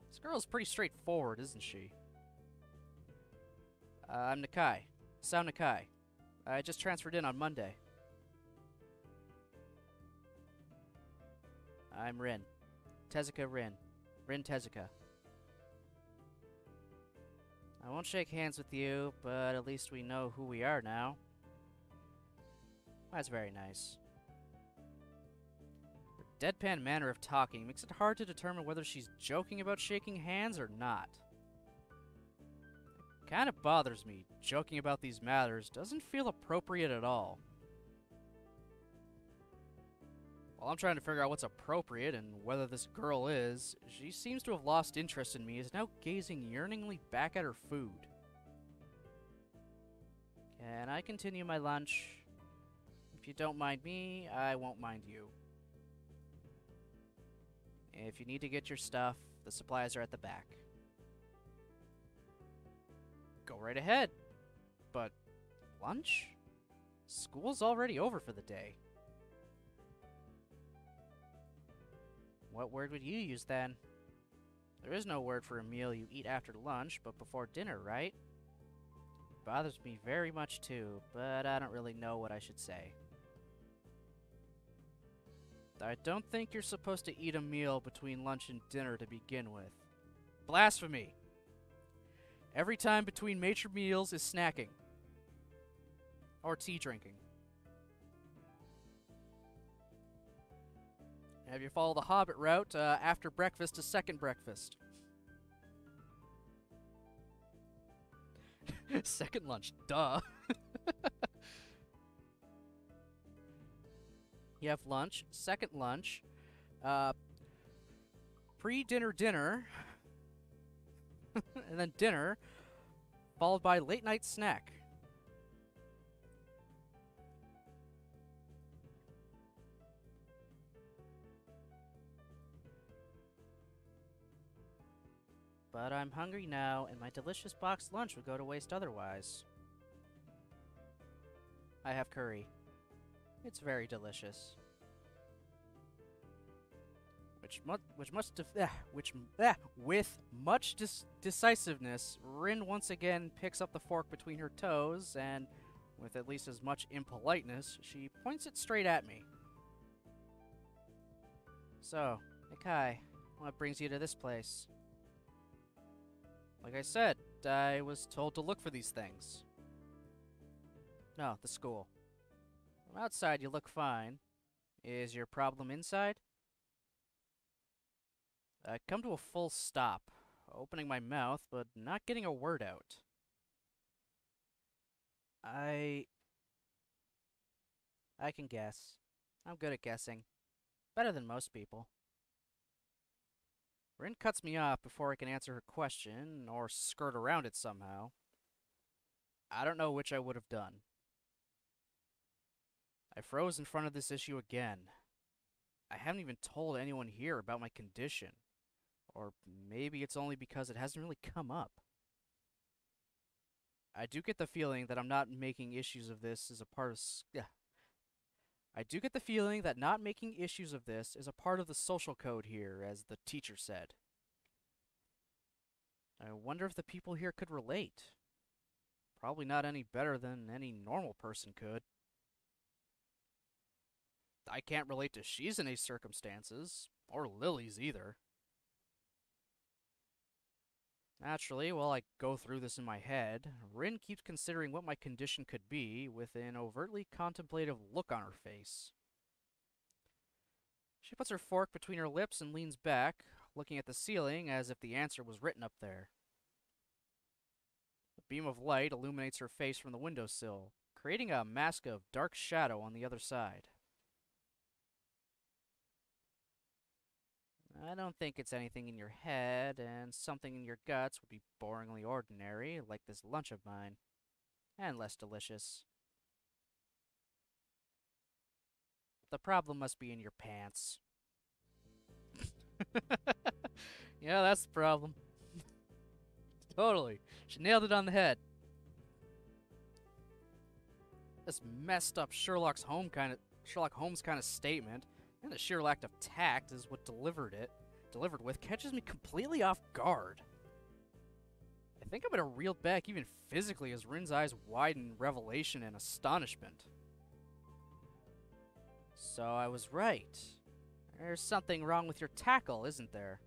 This girl's pretty straightforward, isn't she? I'm Nakai. Sao Nakai. I just transferred in on Monday. I'm Rin. Tezuka Rin. Rin Tezuka. I won't shake hands with you, but at least we know who we are now. That's very nice. Her deadpan manner of talking makes it hard to determine whether she's joking about shaking hands or not. It kind of bothers me. Joking about these matters doesn't feel appropriate at all. While I'm trying to figure out what's appropriate and whether this girl is, she seems to have lost interest in me, is now gazing yearningly back at her food. Can I continue my lunch? If you don't mind me, I won't mind you. If you need to get your stuff, the supplies are at the back. Go right ahead. But lunch? School's already over for the day. What word would you use then? There is no word for a meal you eat after lunch, but before dinner, right? Bothers me very much too, but I don't really know what I should say. I don't think you're supposed to eat a meal between lunch and dinner to begin with. Blasphemy! Every time between major meals is snacking. Or tea drinking. Have you followed the Hobbit route, after breakfast to second breakfast? Second lunch, duh. You have lunch, second lunch, pre-dinner dinner, and then dinner, followed by late night snack. but I'm hungry now, and my delicious boxed lunch would go to waste otherwise. I have curry. It's very delicious. With much decisiveness, Rin once again picks up the fork between her toes, and with at least as much impoliteness, she points it straight at me. So, Nikai, what brings you to this place? Like I said, I was told to look for these things. No, the school. From outside, you look fine. Is your problem inside? I come to a full stop, opening my mouth, but not getting a word out. I can guess. I'm good at guessing. Better than most people. Rin cuts me off before I can answer her question, or skirt around it somehow. I don't know which I would have done. I froze in front of this issue again. I haven't even told anyone here about my condition. Or maybe it's only because it hasn't really come up. I do get the feeling that I'm not making issues of this as a part of... I do get the feeling that not making issues of this is a part of the social code here, as the teacher said. I wonder if the people here could relate. Probably not any better than any normal person could. I can't relate to Shizune's circumstances, or Lily's either. Naturally, while I go through this in my head, Rin keeps considering what my condition could be with an overtly contemplative look on her face. She puts her fork between her lips and leans back, looking at the ceiling as if the answer was written up there. A beam of light illuminates her face from the windowsill, creating a mask of dark shadow on the other side. I don't think it's anything in your head, and something in your guts would be boringly ordinary, like this lunch of mine, and less delicious. The problem must be in your pants. Yeah, that's the problem. Totally. She nailed it on the head. This messed up Sherlock Holmes kind of statement, and the sheer lack of tact is what delivered with catches me completely off guard. I think I'm gonna reel back even physically as Rin's eyes widen in revelation and astonishment. So I was right. There's something wrong with your tackle, isn't there?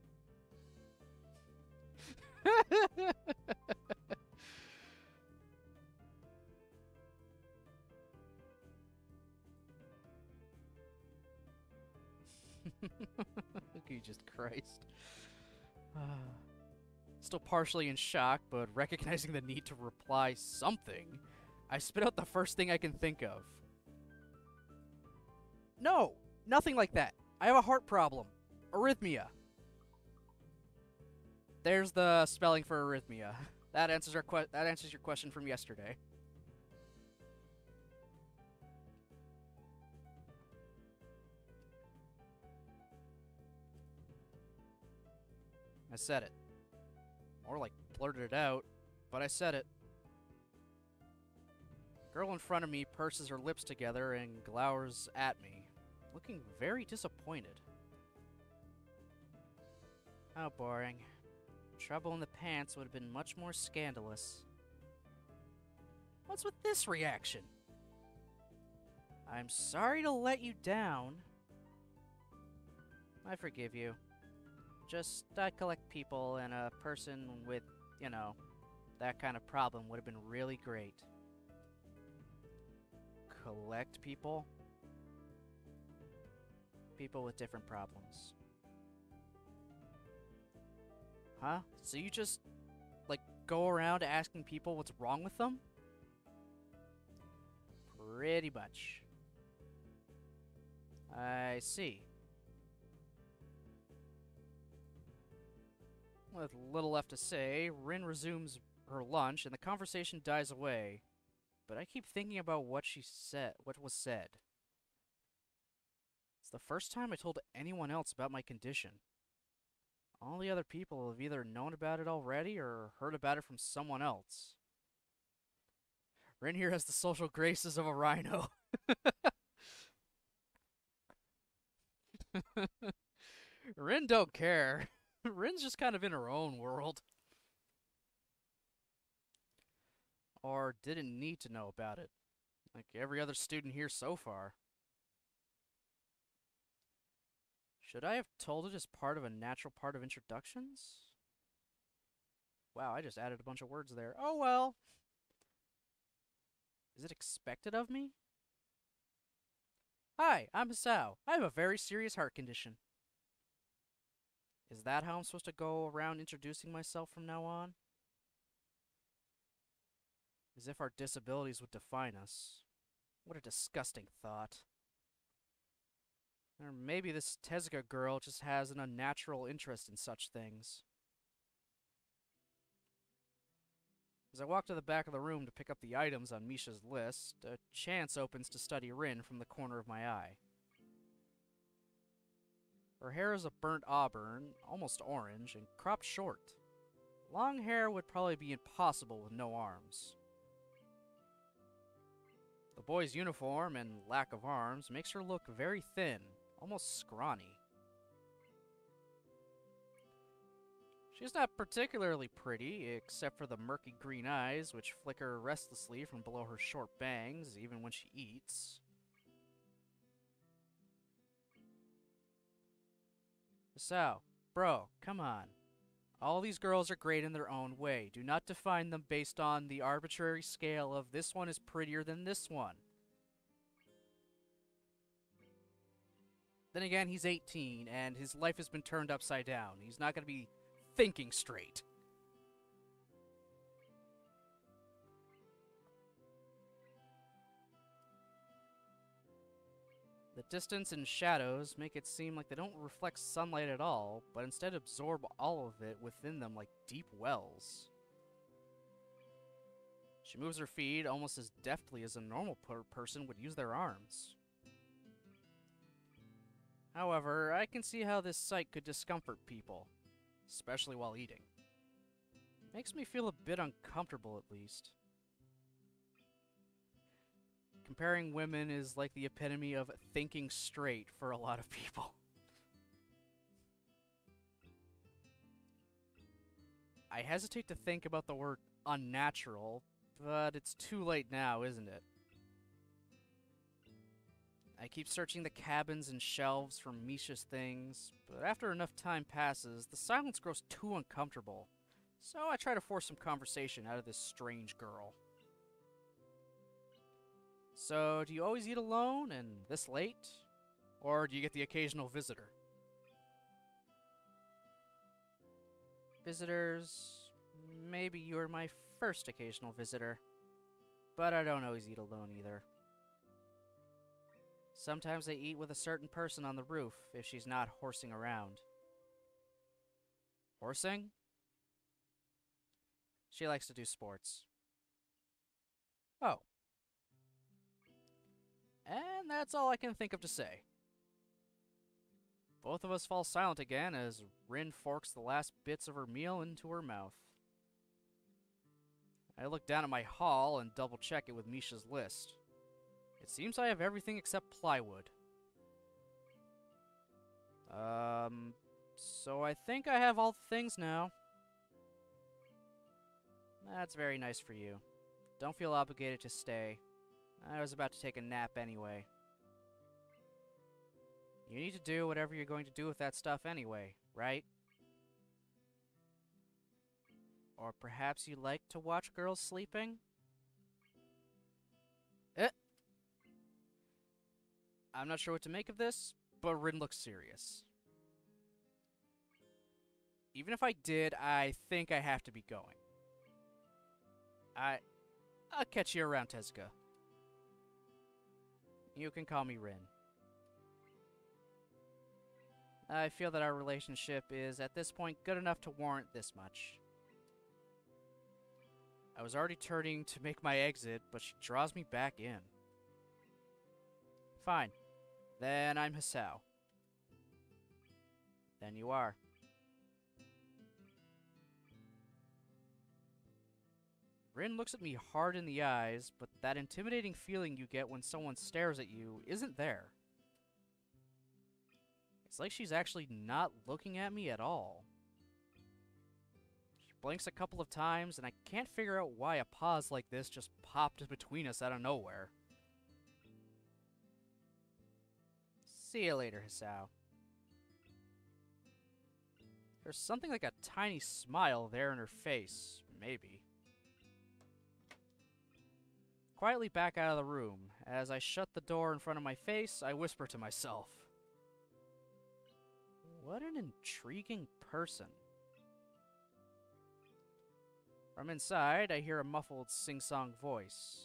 Jesus Christ. Still partially in shock, but recognizing the need to reply something, I spit out the first thing I can think of. No, nothing like that. I have a heart problem. Arrhythmia. There's the spelling for arrhythmia. That answers your question from yesterday. I said it. More like blurted it out, but I said it. Girl in front of me purses her lips together and glowers at me, looking very disappointed. How boring. Trouble in the pants would have been much more scandalous. What's with this reaction? I'm sorry to let you down. I forgive you. Just, I collect people, and a person with, you know, that kind of problem would have been really great. Collect people? People with different problems. Huh? So you just, like, go around asking people what's wrong with them? Pretty much. I see. With little left to say, Rin resumes her lunch, and the conversation dies away. But I keep thinking about what was said. It's the first time I told anyone else about my condition. All the other people have either known about it already or heard about it from someone else. Rin here has the social graces of a rhino. Rin don't care. Rin's just kind of in her own world. Or didn't need to know about it, like every other student here so far. Should I have told it as part of a natural part of introductions? Wow, I just added a bunch of words there. Oh well. Is it expected of me? Hi, I'm Hisao. I have a very serious heart condition. Is that how I'm supposed to go around introducing myself from now on? As if our disabilities would define us. What a disgusting thought. Or maybe this Tezuka girl just has an unnatural interest in such things. As I walk to the back of the room to pick up the items on Misha's list, a chance opens to study Rin from the corner of my eye. Her hair is a burnt auburn, almost orange, and cropped short. Long hair would probably be impossible with no arms. The boy's uniform and lack of arms makes her look very thin, almost scrawny. She's not particularly pretty, except for the murky green eyes, which flicker restlessly from below her short bangs, even when she eats. So, bro, come on. All these girls are great in their own way. Do not define them based on the arbitrary scale of this one is prettier than this one. Then again, he's 18, and his life has been turned upside down. He's not going to be thinking straight. The distance and shadows make it seem like they don't reflect sunlight at all, but instead absorb all of it within them like deep wells. She moves her feet almost as deftly as a normal person would use their arms. However, I can see how this sight could discomfort people, especially while eating. Makes me feel a bit uncomfortable, at least. Comparing women is like the epitome of thinking straight for a lot of people. I hesitate to think about the word unnatural, but it's too late now, isn't it? I keep searching the cabins and shelves for Misha's things, but after enough time passes, the silence grows too uncomfortable, so I try to force some conversation out of this strange girl. So, do you always eat alone and this late? Or do you get the occasional visitor? Visitors... Maybe you're my first occasional visitor. But I don't always eat alone either. Sometimes I eat with a certain person on the roof if she's not horsing around. Horsing? She likes to do sports. Oh. And that's all I can think of to say. Both of us fall silent again as Rin forks the last bits of her meal into her mouth. I look down at my haul and double-check it with Misha's list. It seems I have everything except plywood. So I think I have all the things now. That's very nice for you. Don't feel obligated to stay. I was about to take a nap anyway. You need to do whatever you're going to do with that stuff anyway, right? Or perhaps you like to watch girls sleeping? I'm not sure what to make of this, but Rin looks serious. Even if I did, I think I have to be going. I'll catch you around, Tezuka. You can call me Rin. I feel that our relationship is, at this point, good enough to warrant this much. I was already turning to make my exit, but she draws me back in. Fine. Then I'm Hisao. Then you are. Rin looks at me hard in the eyes, but that intimidating feeling you get when someone stares at you isn't there. It's like she's actually not looking at me at all. She blinks a couple of times, and I can't figure out why a pause like this just popped between us out of nowhere. See you later, Hisao. There's something like a tiny smile there in her face, maybe. Quietly back out of the room. As I shut the door in front of my face, I whisper to myself, what an intriguing person. From inside, I hear a muffled sing-song voice.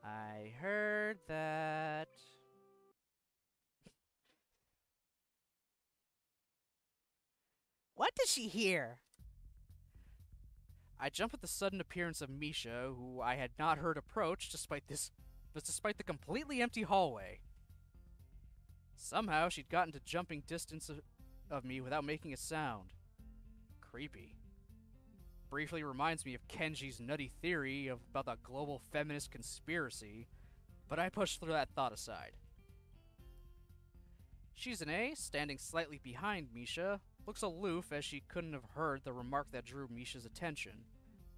I heard that... What does she hear? I jump at the sudden appearance of Misha, who I had not heard approach despite the completely empty hallway. Somehow she'd gotten to jumping distance of me without making a sound. Creepy. Briefly reminds me of Kenji's nutty theory about the global feminist conspiracy, but I pushed through that thought aside. Shizune, standing slightly behind Misha, looks aloof as she couldn't have heard the remark that drew Misha's attention,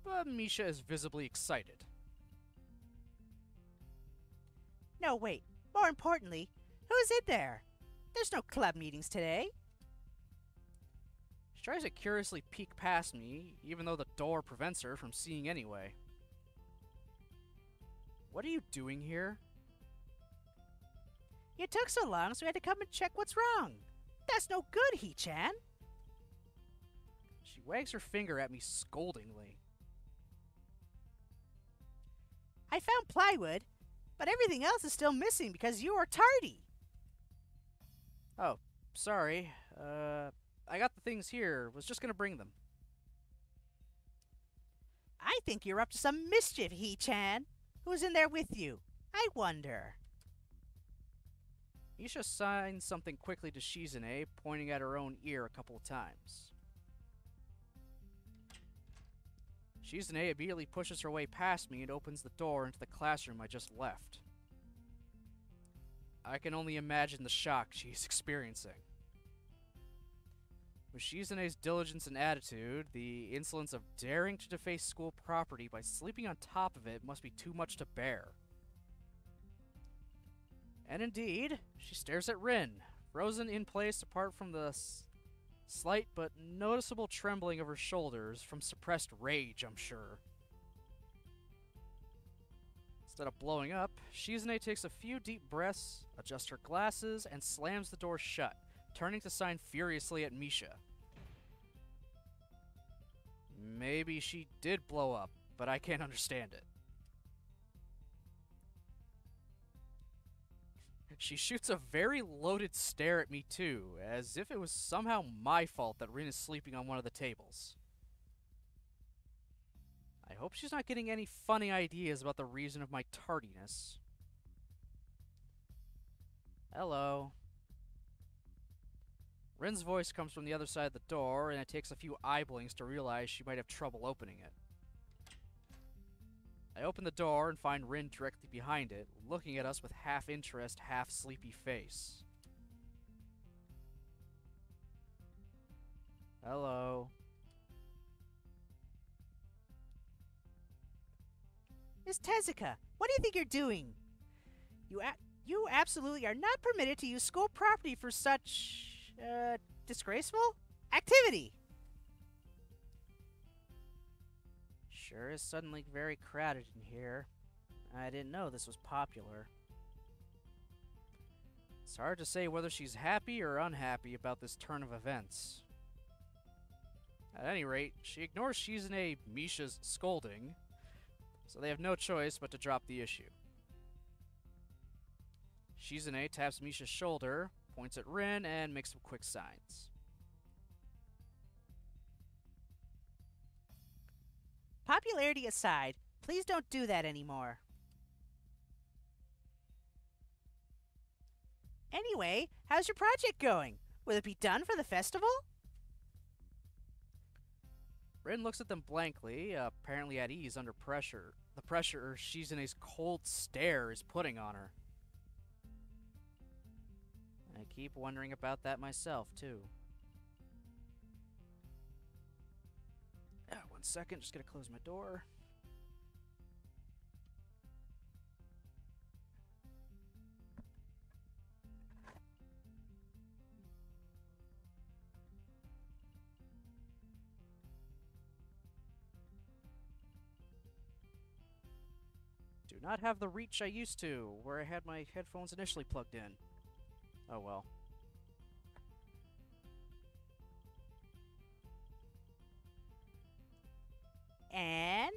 but Misha is visibly excited. No, wait. More importantly, who's in there? There's no club meetings today. She tries to curiously peek past me, even though the door prevents her from seeing anyway. What are you doing here? You took so long, so we had to come and check what's wrong. That's no good, Hee-chan. She wags her finger at me scoldingly. I found plywood, but everything else is still missing because you are tardy. Oh, sorry. I got the things here. Was just gonna bring them. I think you're up to some mischief, Hee-chan. Who's in there with you? I wonder. Misha signs something quickly to Shizune, pointing at her own ear a couple of times. Shizune immediately pushes her way past me and opens the door into the classroom I just left. I can only imagine the shock she's experiencing. With Shizune's diligence and attitude, the insolence of daring to deface school property by sleeping on top of it must be too much to bear. And indeed, she stares at Rin, frozen in place apart from the slight but noticeable trembling of her shoulders from suppressed rage, I'm sure. Instead of blowing up, Shizune takes a few deep breaths, adjusts her glasses, and slams the door shut, turning to sign furiously at Misha. Maybe she did blow up, but I can't understand it. She shoots a very loaded stare at me too, as if it was somehow my fault that Rin is sleeping on one of the tables. I hope she's not getting any funny ideas about the reason of my tardiness. Hello. Rin's voice comes from the other side of the door, and it takes a few eye blinks to realize she might have trouble opening it. I open the door and find Rin directly behind it, looking at us with half-interest, half-sleepy face. Hello. Miss Tezuka, what do you think you're doing? You absolutely are not permitted to use school property for such, disgraceful activity. Sure is suddenly very crowded in here. I didn't know this was popular. It's hard to say whether she's happy or unhappy about this turn of events. At any rate, she ignores Shizune Misha's scolding, so they have no choice but to drop the issue. Shizune taps Misha's shoulder, points at Rin, and makes some quick signs. Popularity aside, please don't do that anymore. Anyway, how's your project going? Will it be done for the festival? Rin looks at them blankly, apparently at ease under pressure. The pressure Shizune's cold stare is putting on her. I keep wondering about that myself, too. 1 second, just gonna close my door. Do not have the reach I used to, where I had my headphones initially plugged in. Oh well. And?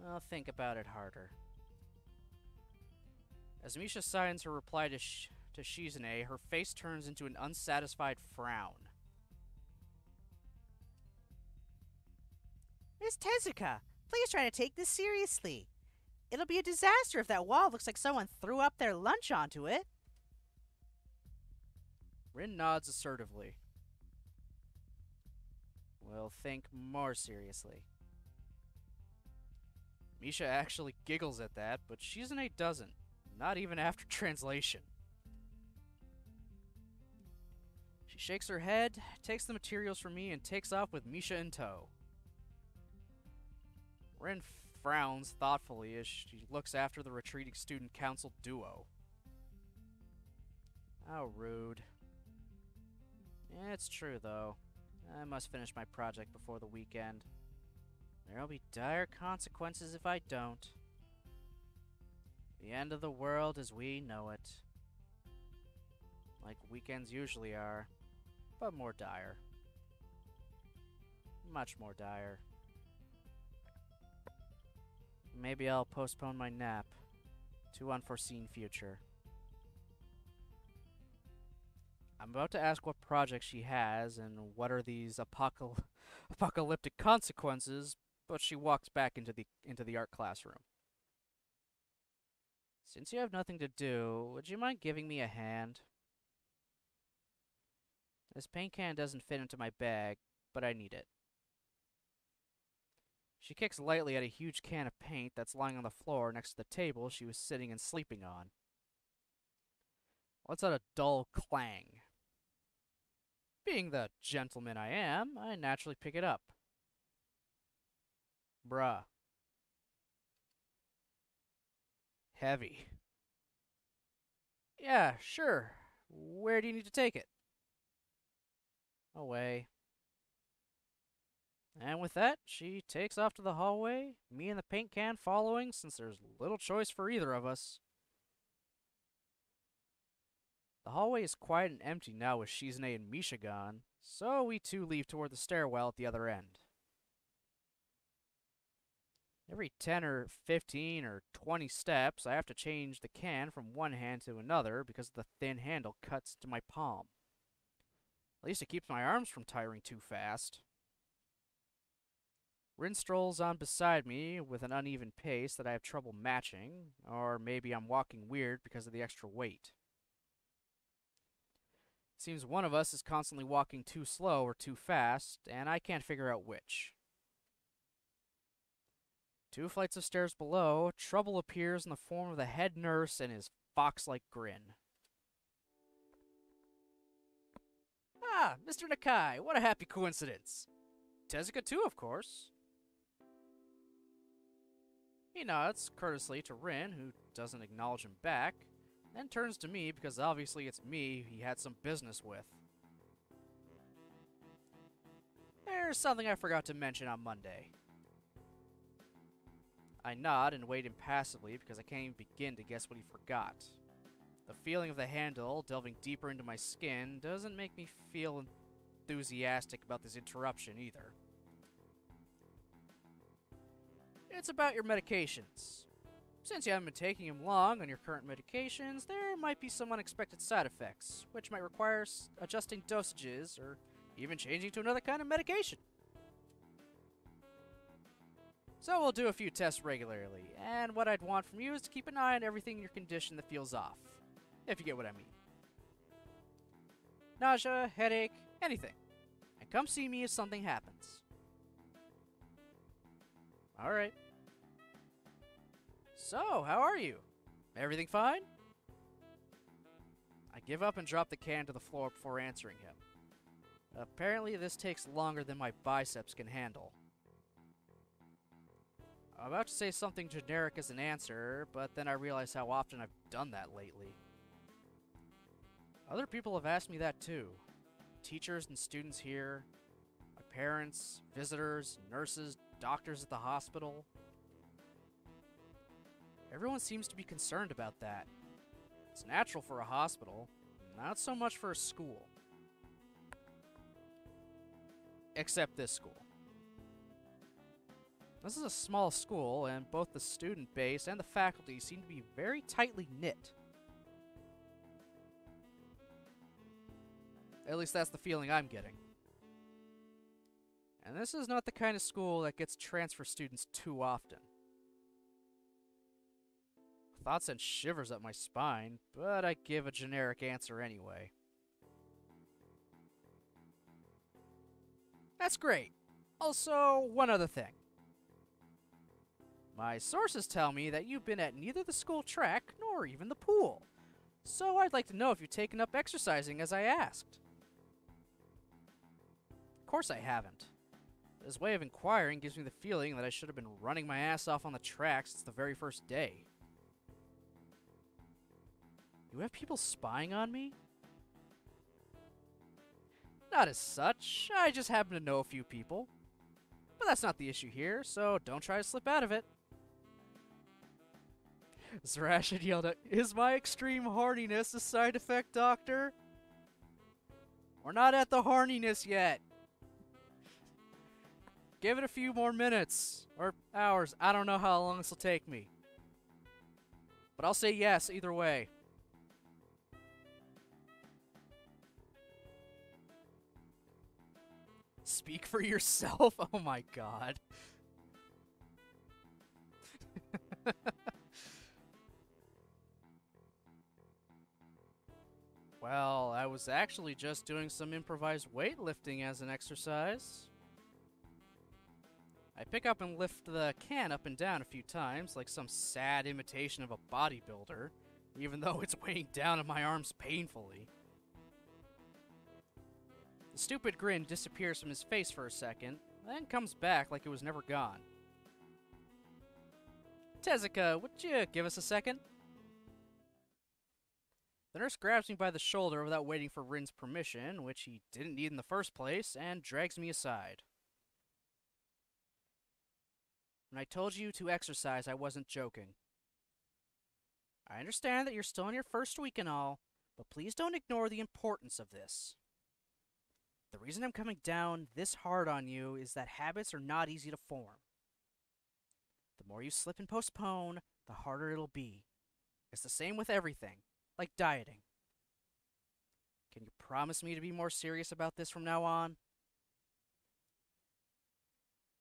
Well, think about it harder. As Misha signs her reply to Shizune, her face turns into an unsatisfied frown. Miss Tezuka, please try to take this seriously. It'll be a disaster if that wall looks like someone threw up their lunch onto it. Rin nods assertively. We'll think more seriously. Misha actually giggles at that, but Shizune doesn't. Not even after translation. She shakes her head, takes the materials from me, and takes off with Misha in tow. Rin frowns thoughtfully as she looks after the retreating student council duo. How rude. Yeah, it's true, though. I must finish my project before the weekend. There'll be dire consequences if I don't. The end of the world as we know it. Like weekends usually are, but more dire. Much more dire. Maybe I'll postpone my nap to unforeseen future. I'm about to ask what project she has and what are these apocalyptic consequences, but she walks back into the art classroom. Since you have nothing to do, would you mind giving me a hand? This paint can doesn't fit into my bag, but I need it. She kicks lightly at a huge can of paint that's lying on the floor next to the table she was sitting and sleeping on. Lets out a dull clang. Being the gentleman I am, I naturally pick it up. Bruh. Heavy. Yeah, sure. Where do you need to take it? Away. And with that, she takes off to the hallway, me and the paint can following since there's little choice for either of us. The hallway is quiet and empty now with Shizune and Misha gone, so we two leave toward the stairwell at the other end. Every 10 or 15 or 20 steps, I have to change the can from one hand to another because the thin handle cuts to my palm. At least it keeps my arms from tiring too fast. Rin strolls on beside me with an uneven pace that I have trouble matching, or maybe I'm walking weird because of the extra weight. It seems one of us is constantly walking too slow or too fast, and I can't figure out which. 2 flights of stairs below, trouble appears in the form of the head nurse and his fox-like grin. Ah, Mr. Nakai, what a happy coincidence. Tezuka too, of course. He nods courteously to Rin, who doesn't acknowledge him back, then turns to me because obviously it's me he had some business with. There's something I forgot to mention on Monday. I nod and wait impassively because I can't even begin to guess what he forgot. The feeling of the handle delving deeper into my skin doesn't make me feel enthusiastic about this interruption either. It's about your medications. Since you haven't been taking them long on your current medications, there might be some unexpected side effects, which might require adjusting dosages or even changing to another kind of medication. So we'll do a few tests regularly, and what I'd want from you is to keep an eye on everything in your condition that feels off, if you get what I mean. Nausea, headache, anything. And come see me if something happens. Alright. So, how are you? Everything fine? I give up and drop the can to the floor before answering him. Apparently this takes longer than my biceps can handle. I'm about to say something generic as an answer, but then I realize how often I've done that lately. Other people have asked me that too. Teachers and students here, my parents, visitors, nurses, doctors at the hospital. Everyone seems to be concerned about that. It's natural for a hospital, not so much for a school. Except this school. This is a small school, and both the student base and the faculty seem to be very tightly knit. At least that's the feeling I'm getting. And this is not the kind of school that gets transfer students too often. Thoughts sent shivers up my spine, but I give a generic answer anyway. That's great. Also, one other thing. My sources tell me that you've been at neither the school track nor even the pool. So I'd like to know if you've taken up exercising as I asked. Of course I haven't. This way of inquiring gives me the feeling that I should have been running my ass off on the track since the very first day. You have people spying on me? Not as such, I just happen to know a few people. But that's not the issue here, so don't try to slip out of it. Zarash had yelled out, "Is my extreme horniness a side effect, Doctor?" We're not at the horniness yet. Give it a few more minutes, or hours, I don't know how long this will take me. But I'll say yes either way. Speak for yourself? Oh my god. Well, I was actually just doing some improvised weightlifting as an exercise. I pick up and lift the can up and down a few times, like some sad imitation of a bodybuilder, even though it's weighing down on my arms painfully. The stupid grin disappears from his face for a second, then comes back like it was never gone. Tezuka, would you give us a second? The nurse grabs me by the shoulder without waiting for Rin's permission, which he didn't need in the first place, and drags me aside. When I told you to exercise, I wasn't joking. I understand that you're still in your first week and all, but please don't ignore the importance of this. The reason I'm coming down this hard on you is that habits are not easy to form. The more you slip and postpone, the harder it'll be. It's the same with everything, like dieting. Can you promise me to be more serious about this from now on?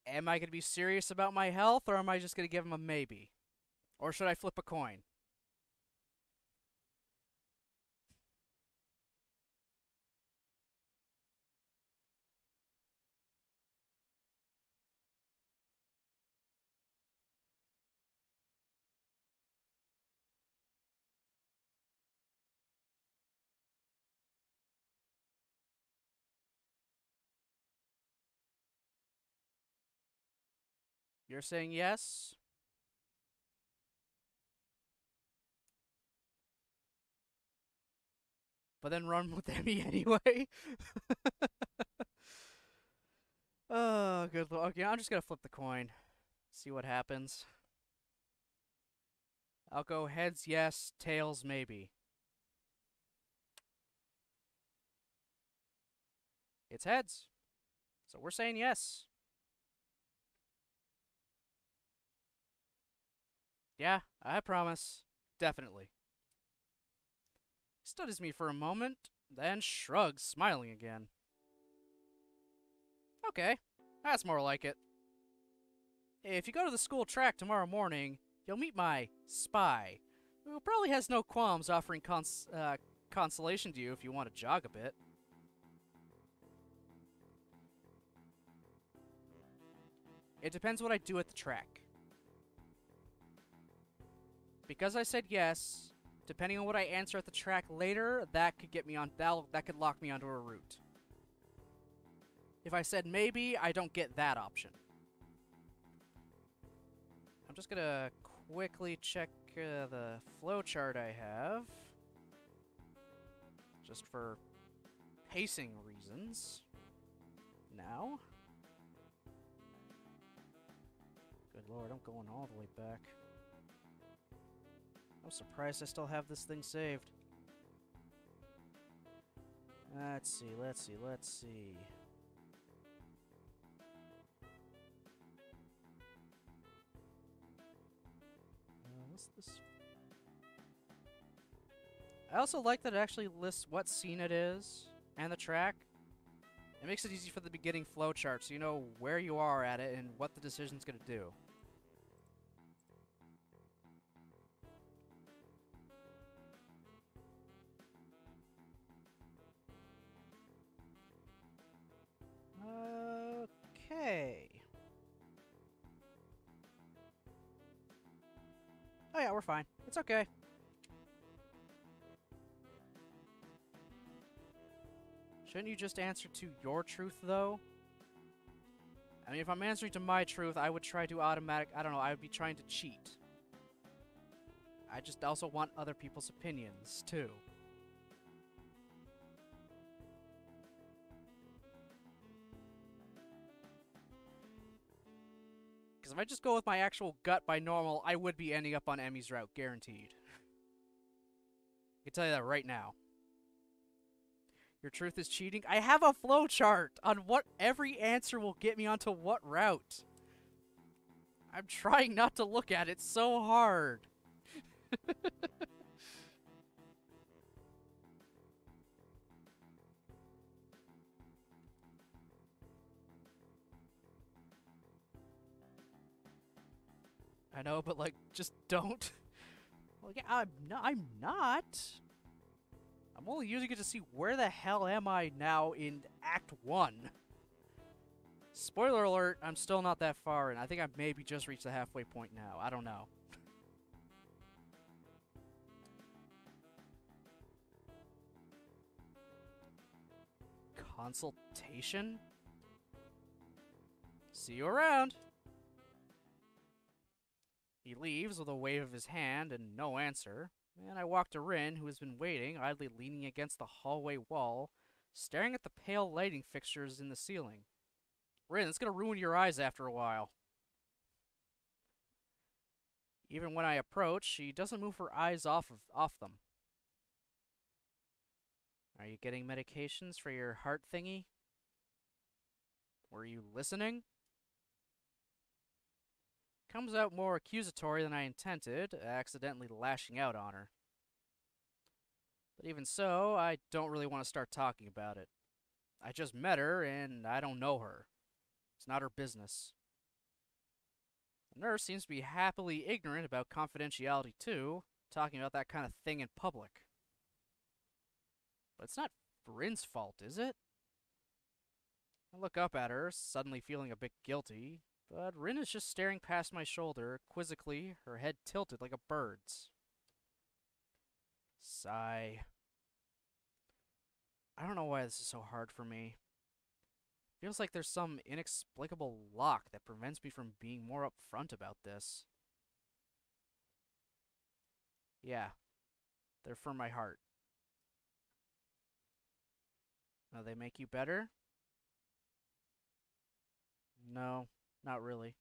Am I going to be serious about my health, or am I just going to give him a maybe? Or should I flip a coin? You're saying yes? But then run with Emmy anyway? Oh, good lord. Okay, I'm just gonna flip the coin. See what happens. I'll go heads yes, tails maybe. It's heads. So we're saying yes. Yeah, I promise. Definitely. He studies me for a moment, then shrugs, smiling again. Okay, that's more like it. If you go to the school track tomorrow morning, you'll meet my spy, who probably has no qualms offering consolation to you if you want to jog a bit. It depends what I do at the track. Because I said yes, depending on what I answer at the track later, that could get me on that could lock me onto a route. If I said maybe, I don't get that option. I'm just gonna quickly check the flowchart I have. Just for pacing reasons. Now. Good lord, I'm going all the way back. I'm surprised I still have this thing saved. Let's see. What's this? I also like that it actually lists what scene it is and the track. It makes it easy for the beginning flowchart so you know where you are at it and what the decision's gonna do. Okay. Oh yeah, we're fine. It's okay. Shouldn't you just answer to your truth, though? I mean, if I'm answering to my truth, I would try to I don't know, I would be trying to cheat. I just also want other people's opinions, too. Because if I just go with my actual gut by normal, I would be ending up on Emmy's route, guaranteed. I can tell you that right now. Your truth is cheating? I have a flowchart on what every answer will get me onto what route. I'm trying not to look at it so hard. I know, but like, just don't. Well, yeah, I'm not. I'm only using it to see where the hell am I now in Act 1. Spoiler alert, I'm still not that far, and I think I've maybe just reached the halfway point now. I don't know. Consultation? See you around. He leaves with a wave of his hand and no answer, and I walk to Rin, who has been waiting, idly leaning against the hallway wall, staring at the pale lighting fixtures in the ceiling. Rin, it's gonna ruin your eyes after a while. Even when I approach, she doesn't move her eyes off them. Are you getting medications for your heart thingy? Were you listening? Comes out more accusatory than I intended, accidentally lashing out on her. But even so, I don't really want to start talking about it. I just met her, and I don't know her. It's not her business. The nurse seems to be happily ignorant about confidentiality, too, talking about that kind of thing in public. But it's not Rin's fault, is it? I look up at her, suddenly feeling a bit guilty, but Rin is just staring past my shoulder, quizzically, her head tilted like a bird's. Sigh. I don't know why this is so hard for me. Feels like there's some inexplicable lock that prevents me from being more upfront about this. Yeah, they're for my heart. Now they make you better? No, not really.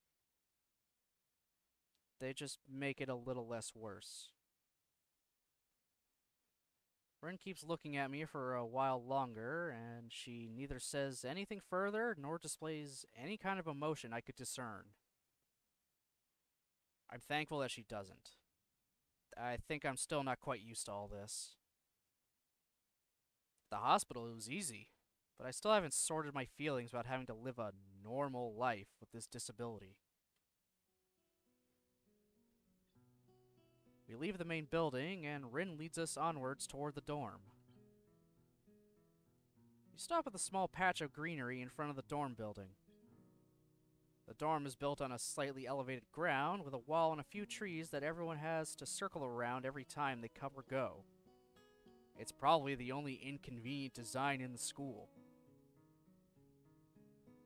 They just make it a little less worse. Rin keeps looking at me for a while longer, and she neither says anything further nor displays any kind of emotion I could discern. I'm thankful that she doesn't. I think I'm still not quite used to all this. At the hospital, it was easy, but I still haven't sorted my feelings about having to live a normal life with this disability. We leave the main building, and Rin leads us onwards toward the dorm. We stop at the small patch of greenery in front of the dorm building. The dorm is built on a slightly elevated ground with a wall and a few trees that everyone has to circle around every time they come or go. It's probably the only inconvenient design in the school.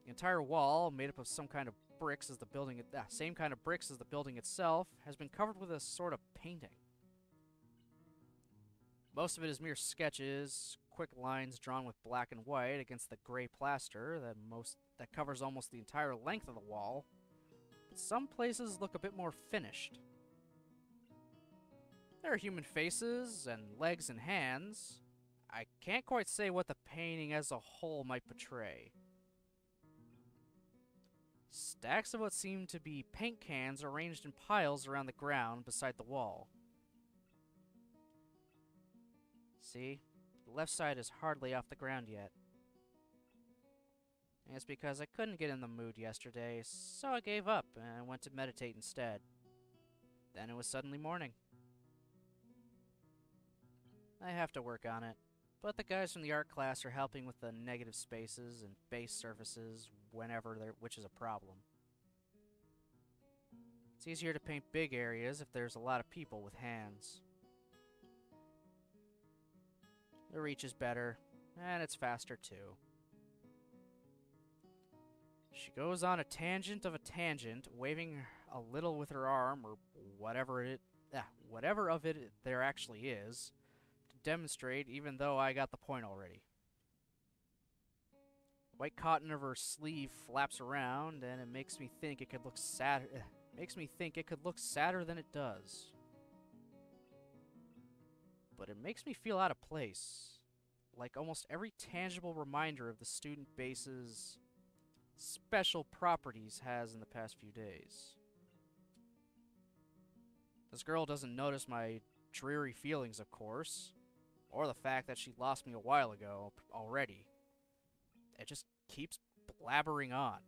The entire wall, made up of some kind of bricks as the building, same kind of bricks as the building itself, has been covered with a sort of painting. Most of it is mere sketches, quick lines drawn with black and white against the gray plaster that covers almost the entire length of the wall. But some places look a bit more finished. There are human faces and legs and hands. I can't quite say what the painting as a whole might portray. Stacks of what seem to be paint cans arranged in piles around the ground beside the wall. See? The left side is hardly off the ground yet. And it's because I couldn't get in the mood yesterday, so I gave up and went to meditate instead. Then it was suddenly morning. I have to work on it, but the guys from the art class are helping with the negative spaces and base surfaces which is a problem. It's easier to paint big areas if there's a lot of people with hands. The reach is better, and it's faster too. She goes on a tangent of a tangent, waving a little with her arm, or whatever of it there actually is, to demonstrate, even though I got the point already. White cotton of her sleeve flaps around, and it makes me think it could look sadder. Makes me think it could look sadder than it does. But it makes me feel out of place, like almost every tangible reminder of the student base's special properties has in the past few days. This girl doesn't notice my dreary feelings, of course, or the fact that she lost me a while ago already. It just keeps blabbering on.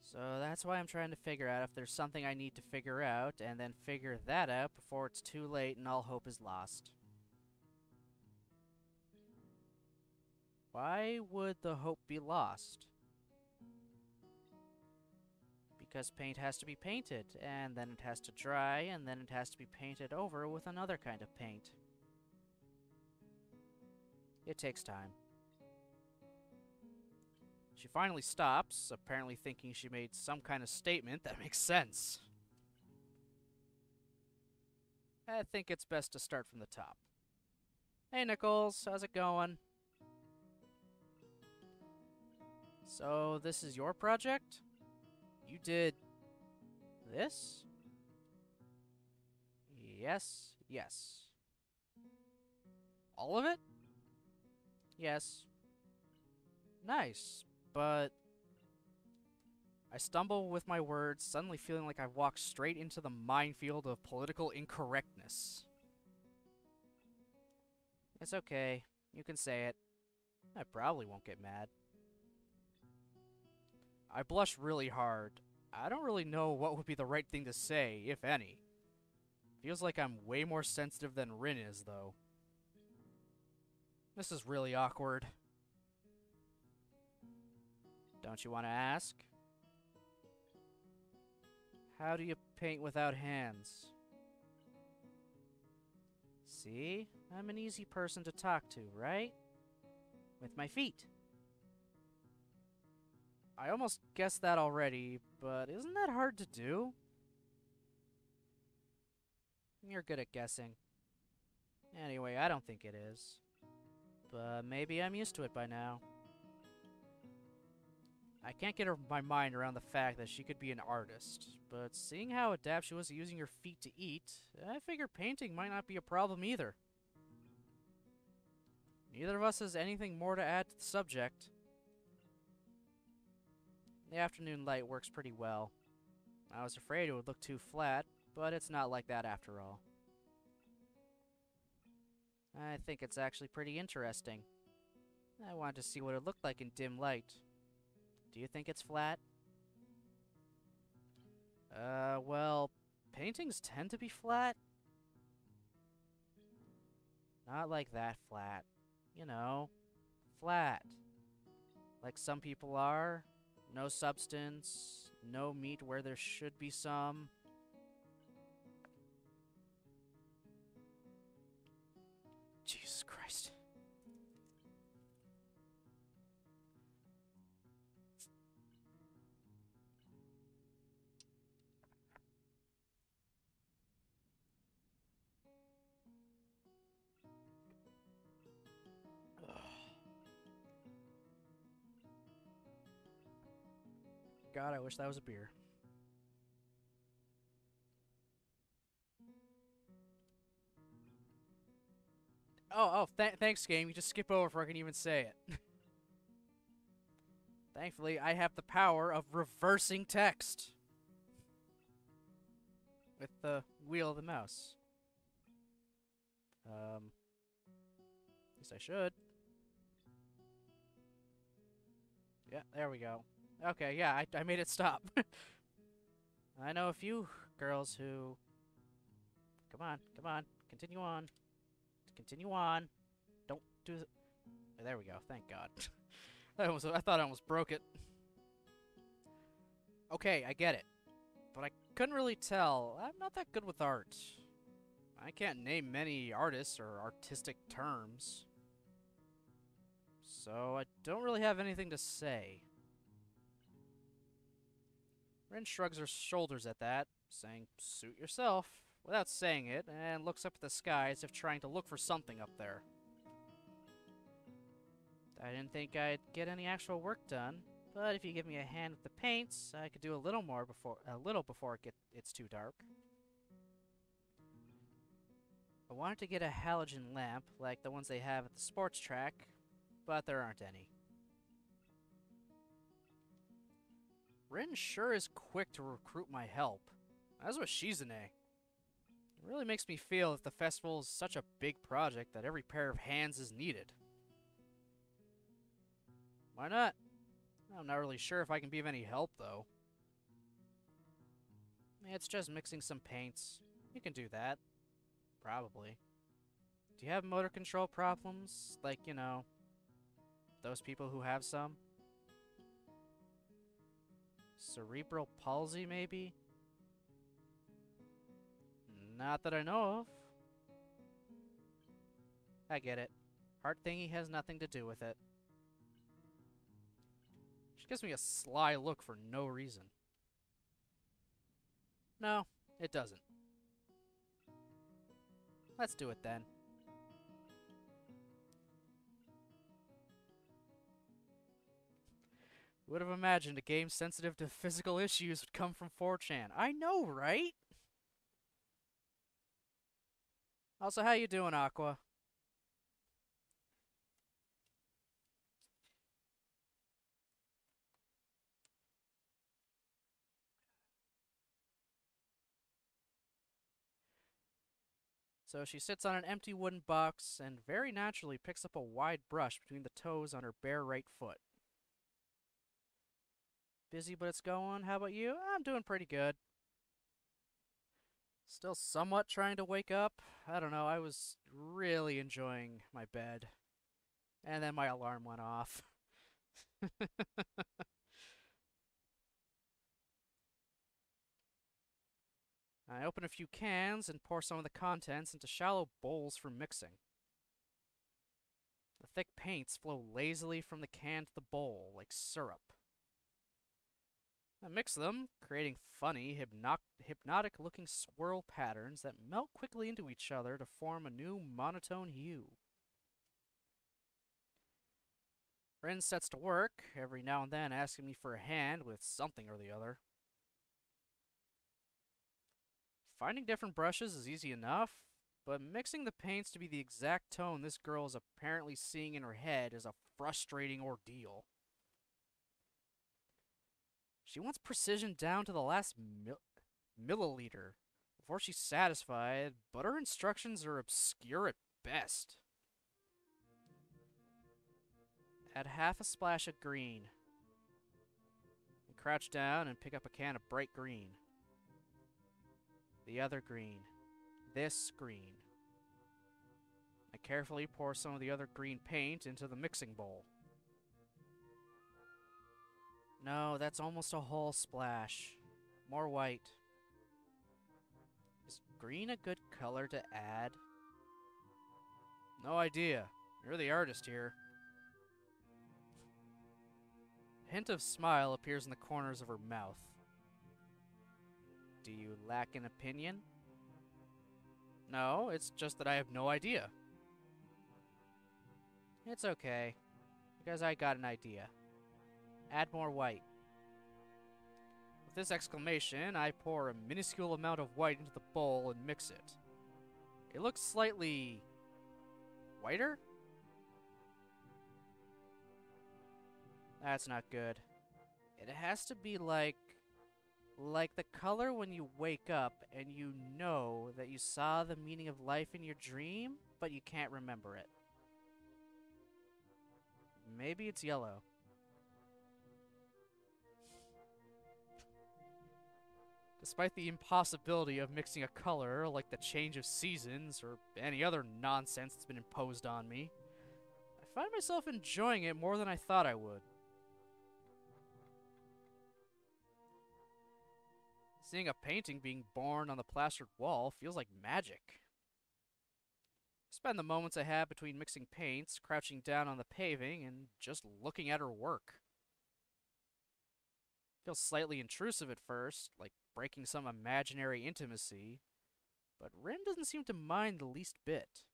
So that's why I'm trying to figure out if there's something I need to figure out, and then figure that out before it's too late and all hope is lost. Why would the hope be lost? Because paint has to be painted, and then it has to dry, and then it has to be painted over with another kind of paint. It takes time. She finally stops, apparently thinking she made some kind of statement that makes sense. I think it's best to start from the top. Hey Nichols, how's it going? So, this is your project? You did this? Yes, yes. All of it? Yes. Nice, but I stumble with my words, suddenly feeling like I've walked straight into the minefield of political incorrectness. It's okay. You can say it. I probably won't get mad. I blush really hard. I don't really know what would be the right thing to say, if any. Feels like I'm way more sensitive than Rin is, though. This is really awkward. Don't you want to ask? How do you paint without hands? See? I'm an easy person to talk to, right? With my feet. I almost guessed that already, but isn't that hard to do? You're good at guessing. Anyway, I don't think it is. But maybe I'm used to it by now. I can't get my mind around the fact that she could be an artist, but seeing how adept she was at using her feet to eat, I figure painting might not be a problem either. Neither of us has anything more to add to the subject. The afternoon light works pretty well. I was afraid it would look too flat, but it's not like that after all. I think it's actually pretty interesting. I wanted to see what it looked like in dim light. Do you think it's flat? Well, paintings tend to be flat. Not like that flat. You know, flat. like some people are. No substance, no meat where there should be some. Jesus Christ. God, I wish that was a beer. Thanks, game. You just skip over before I can even say it. Thankfully, I have the power of reversing text with the wheel of the mouse. At least I should. Yeah, there we go. Okay, yeah, I made it stop. I know a few girls who... Come on, continue on. Continue on. Don't do the... There we go, thank God. I thought I almost broke it. Okay, I get it. But I couldn't really tell. I'm not that good with art. I can't name many artists or artistic terms. So I don't really have anything to say. Rin shrugs her shoulders at that, saying, "Suit yourself," without saying it, and looks up at the sky as if trying to look for something up there. I didn't think I'd get any actual work done, but if you give me a hand with the paints, I could do a little before it's too dark. I wanted to get a halogen lamp like the ones they have at the sports track, but there aren't any. Rin sure is quick to recruit my help. As was Shizune. It really makes me feel that the festival is such a big project that every pair of hands is needed. Why not? I'm not really sure if I can be of any help, though. It's just mixing some paints. You can do that. Probably. Do you have motor control problems? Like, you know, those people who have some? Cerebral palsy, maybe? Not that I know of. I get it. Heart thingy has nothing to do with it. She gives me a sly look for no reason. No, it doesn't. Let's do it then. Who would have imagined a game sensitive to physical issues would come from 4chan? I know, right? Also, how you doing, Aqua? So she sits on an empty wooden box and very naturally picks up a wide brush between the toes on her bare right foot. Busy, but it's going. How about you? I'm doing pretty good. Still somewhat trying to wake up. I don't know, I was really enjoying my bed. And then my alarm went off. I open a few cans and pour some of the contents into shallow bowls for mixing. The thick paints flow lazily from the can to the bowl, like syrup. I mix them, creating funny, hypnotic-looking swirl patterns that melt quickly into each other to form a new monotone hue. Rin sets to work, every now and then asking me for a hand with something or the other. Finding different brushes is easy enough, but mixing the paints to be the exact tone this girl is apparently seeing in her head is a frustrating ordeal. She wants precision down to the last milliliter before she's satisfied, but her instructions are obscure at best. Add half a splash of green. And crouch down and pick up a can of bright green. The other green. This green. I carefully pour some of the other green paint into the mixing bowl. No, that's almost a whole splash. More white. Is green a good color to add? No idea. You're the artist here. A hint of smile appears in the corners of her mouth. Do you lack an opinion? No, it's just that I have no idea. It's okay, because I got an idea. Add more white. With this exclamation, I pour a minuscule amount of white into the bowl and mix it. It looks slightly whiter? That's not good. It has to be like the color when you wake up and you know that you saw the meaning of life in your dream, but you can't remember it. Maybe it's yellow. Despite the impossibility of mixing a color like the change of seasons or any other nonsense that's been imposed on me, I find myself enjoying it more than I thought I would. Seeing a painting being born on the plastered wall feels like magic. I spend the moments I have between mixing paints, crouching down on the paving, and just looking at her work. Feels slightly intrusive at first, like breaking some imaginary intimacy, but Rin doesn't seem to mind the least bit.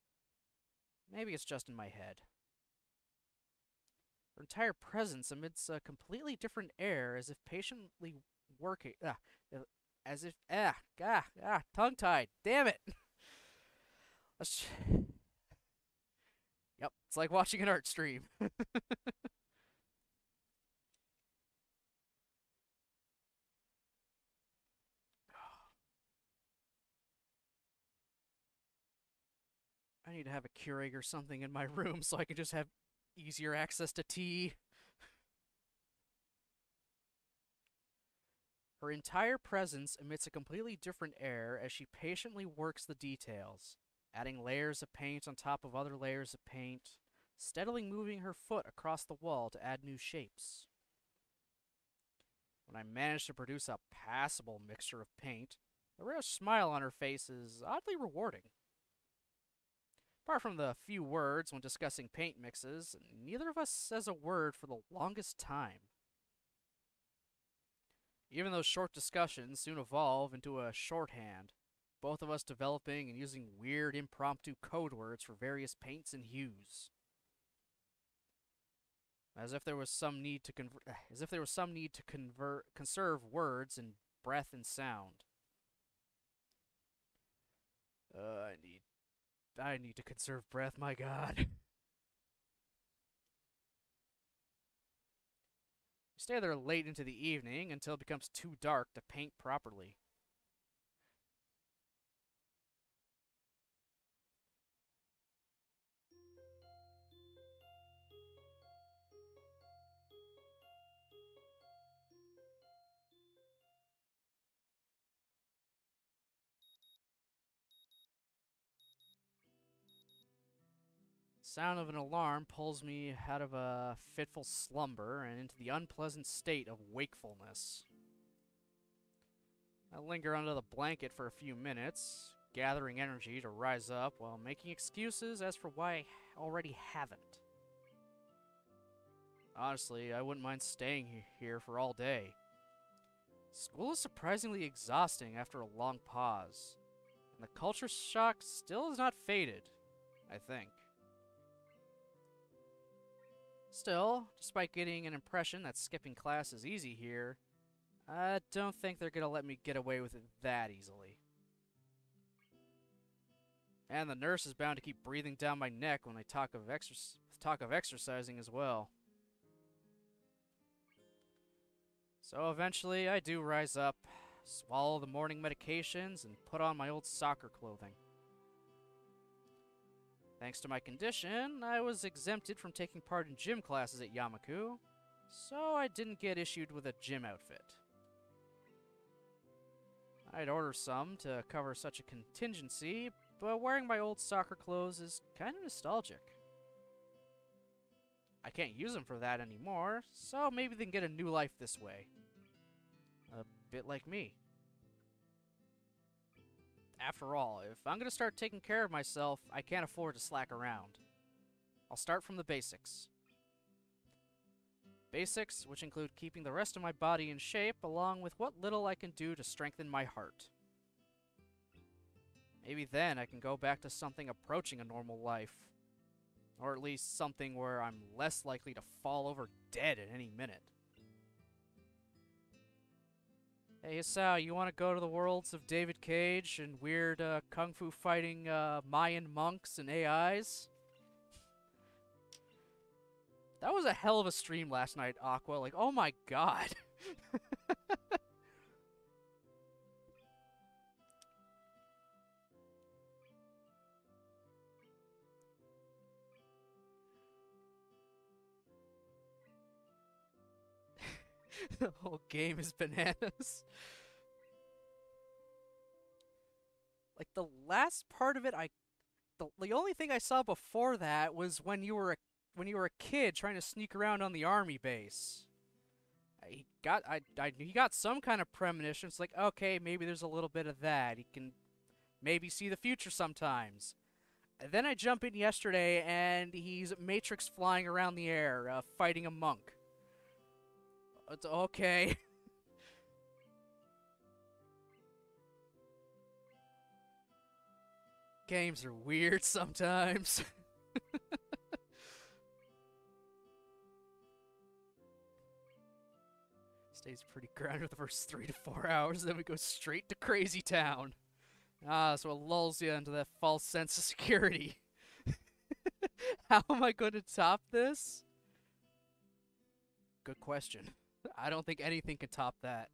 Maybe it's just in my head. Her entire presence emits a completely different air, as if patiently working. Tongue-tied. Damn it! Yep, it's like watching an art stream. I need to have a Keurig or something in my room so I can just have easier access to tea. Her entire presence emits a completely different air as she patiently works the details, adding layers of paint on top of other layers of paint, steadily moving her foot across the wall to add new shapes. When I manage to produce a passable mixture of paint, the rare smile on her face is oddly rewarding. Apart from the few words when discussing paint mixes, neither of us says a word for the longest time. Even those short discussions soon evolve into a shorthand, both of us developing and using weird impromptu code words for various paints and hues. As if there was some need to conserve words and breath and sound. I need to conserve breath, my god. We stay there late into the evening until it becomes too dark to paint properly. Sound of an alarm pulls me out of a fitful slumber and into the unpleasant state of wakefulness. I linger under the blanket for a few minutes, gathering energy to rise up while making excuses as for why I already haven't. Honestly, I wouldn't mind staying here for all day. School is surprisingly exhausting after a long pause, and the culture shock still has not faded, I think. Still, despite getting an impression that skipping class is easy here, I don't think they're gonna let me get away with it that easily. And the nurse is bound to keep breathing down my neck when I talk of exercising as well. So eventually, I do rise up, swallow the morning medications, and put on my old soccer clothing. Thanks to my condition, I was exempted from taking part in gym classes at Yamaku, so I didn't get issued with a gym outfit. I'd order some to cover such a contingency, but wearing my old soccer clothes is kind of nostalgic. I can't use them for that anymore, so maybe they can get a new life this way. A bit like me. After all, if I'm gonna start taking care of myself, I can't afford to slack around. I'll start from the basics. Basics, which include keeping the rest of my body in shape, along with what little I can do to strengthen my heart. Maybe then I can go back to something approaching a normal life. Or at least something where I'm less likely to fall over dead at any minute. Hey, Hisao, you want to go to the worlds of David Cage and weird kung fu fighting Mayan monks and AIs? That was a hell of a stream last night, Aqua. Like, oh my god. The whole game is bananas. Like, the last part of it, the only thing I saw before that was when you were a kid trying to sneak around on the army base. He got some kind of premonition. It's like, okay, maybe there's a little bit of that. He can maybe see the future sometimes. And then I jump in yesterday, and he's Matrix flying around the air, fighting a monk. It's okay. Games are weird sometimes. Stays pretty grounded the first 3 to 4 hours, then we go straight to Crazy Town. Ah, so it lulls you into that false sense of security. How am I going to top this? Good question. I don't think anything can top that.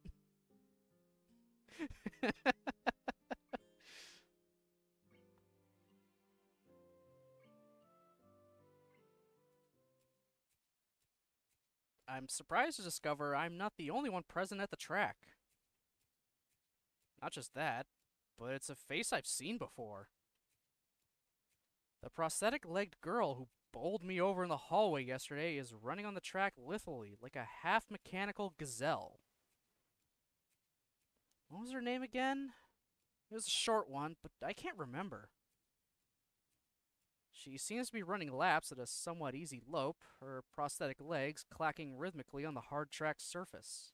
I'm surprised to discover I'm not the only one present at the track. Not just that, but it's a face I've seen before. The prosthetic-legged girl who bowled me over in the hallway yesterday is running on the track lithely, like a half-mechanical gazelle. What was her name again? It was a short one, but I can't remember. She seems to be running laps at a somewhat easy lope, her prosthetic legs clacking rhythmically on the hard track surface.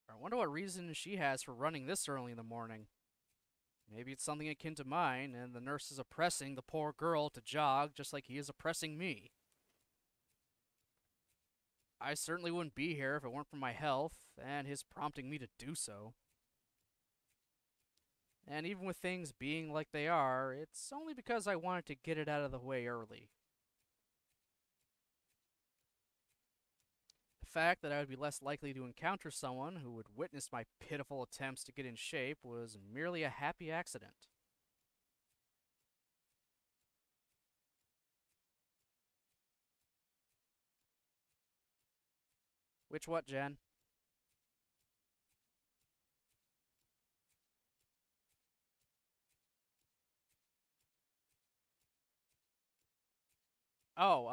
I wonder what reason she has for running this early in the morning. Maybe it's something akin to mine, and the nurse is oppressing the poor girl to jog just like he is oppressing me. I certainly wouldn't be here if it weren't for my health, and his prompting me to do so. And even with things being like they are, it's only because I wanted to get it out of the way early. The fact that I would be less likely to encounter someone who would witness my pitiful attempts to get in shape was merely a happy accident. Which what, Jen? Oh,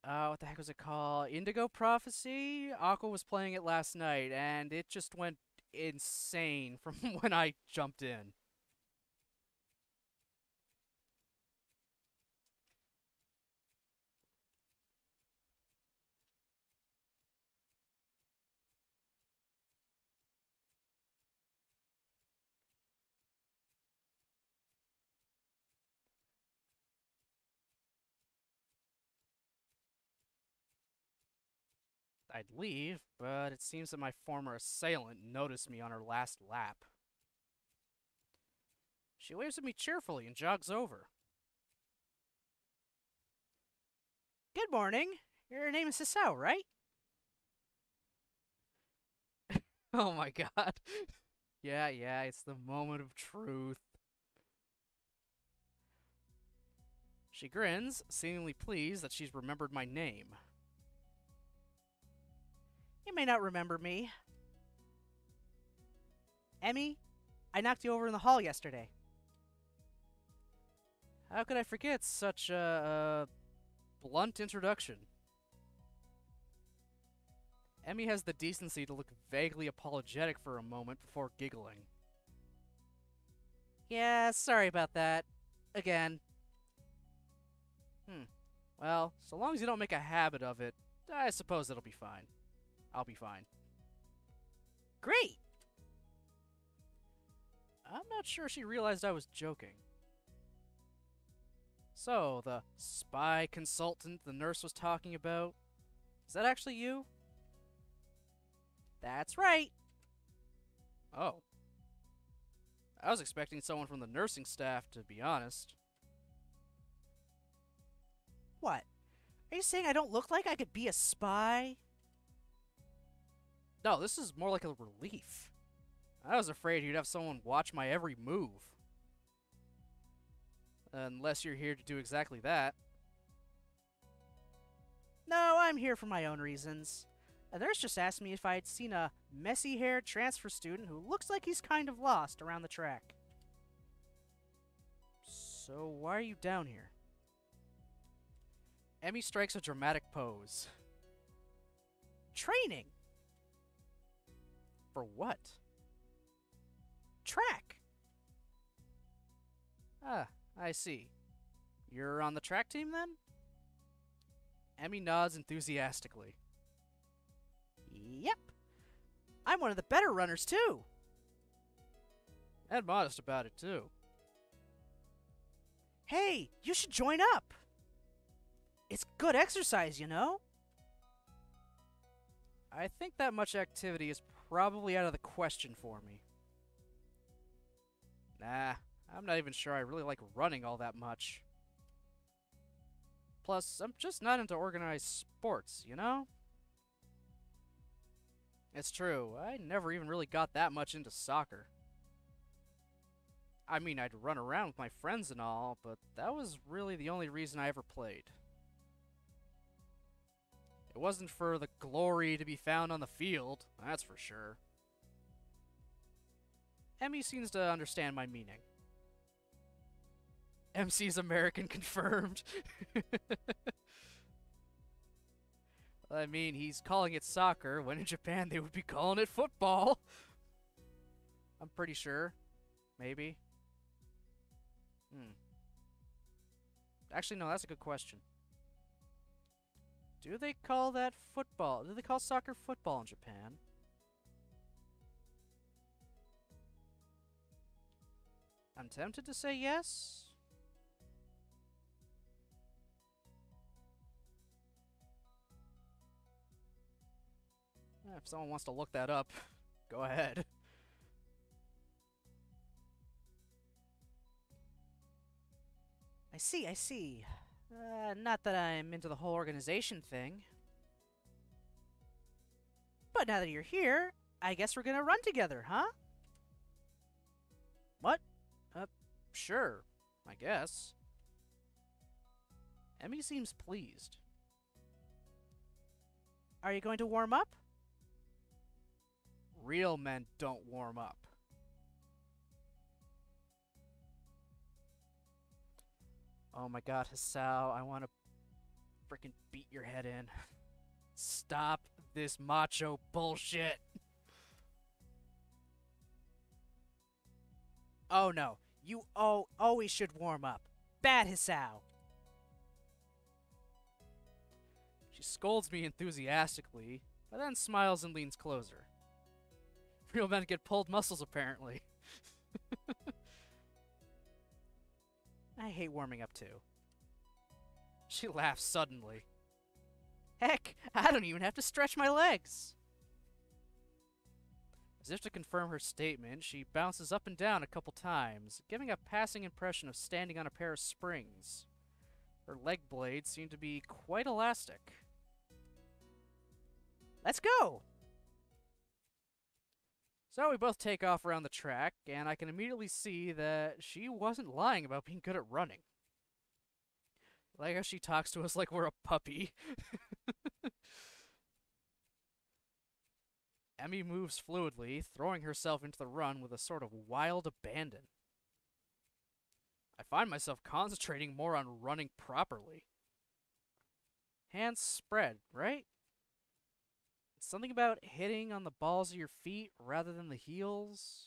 what the heck was it called? Indigo Prophecy? Aqua was playing it last night, and it just went insane from when I jumped in. I'd leave, but it seems that my former assailant noticed me on her last lap. She waves at me cheerfully and jogs over. Good morning. Your name is Hisao, right? Oh my god. Yeah, it's the moment of truth. She grins, seemingly pleased that she's remembered my name. You may not remember me. Emmy, I knocked you over in the hall yesterday. How could I forget such a blunt introduction? Emmy has the decency to look vaguely apologetic for a moment before giggling. Yeah, sorry about that. Again. Well, so long as you don't make a habit of it, I suppose it'll be fine. I'll be fine. Great! I'm not sure she realized I was joking. So, the spy consultant the nurse was talking about, is that actually you? That's right. Oh. I was expecting someone from the nursing staff, to be honest. What? Are you saying I don't look like I could be a spy? No, this is more like a relief. I was afraid you'd have someone watch my every move. Unless you're here to do exactly that. No, I'm here for my own reasons. The nurse just asked me if I'd seen a messy-haired transfer student who looks like he's kind of lost around the track. So why are you down here? Emmy strikes a dramatic pose. Training! For what? Track! Ah, I see. You're on the track team then? Emmy nods enthusiastically. Yep. I'm one of the better runners, too. And modest about it, too. Hey, you should join up. It's good exercise, you know? I think that much activity is probably out of the question for me. Nah, I'm not even sure I really like running all that much. Plus, I'm just not into organized sports, you know? It's true, I never even really got that much into soccer. I mean, I'd run around with my friends and all, but that was really the only reason I ever played. It wasn't for the glory to be found on the field, that's for sure. Emmy seems to understand my meaning. MC's American confirmed. I mean, he's calling it soccer when in Japan they would be calling it football. I'm pretty sure. Maybe. Actually, no, that's a good question. Do they call that football? Do they call soccer football in Japan? I'm tempted to say yes. If someone wants to look that up, go ahead. I see. Not that I'm into the whole organization thing. But now that you're here, I guess we're gonna run together, huh? What? Sure, I guess. Emmy seems pleased. Are you going to warm up? Real men don't warm up. Oh my god, Hasao, I want to freaking beat your head in. Stop this macho bullshit. Oh no, you always should warm up. Bad Hisao. She scolds me enthusiastically, but then smiles and leans closer. Real men get pulled muscles, apparently. I hate warming up too. She laughs suddenly. Heck, I don't even have to stretch my legs. As if to confirm her statement, she bounces up and down a couple times, giving a passing impression of standing on a pair of springs. Her leg blades seem to be quite elastic. Let's go! So we both take off around the track, and I can immediately see that she wasn't lying about being good at running. Like how she talks to us like we're a puppy. Emmy moves fluidly, throwing herself into the run with a sort of wild abandon. I find myself concentrating more on running properly. Hands spread, right? Something about hitting on the balls of your feet rather than the heels.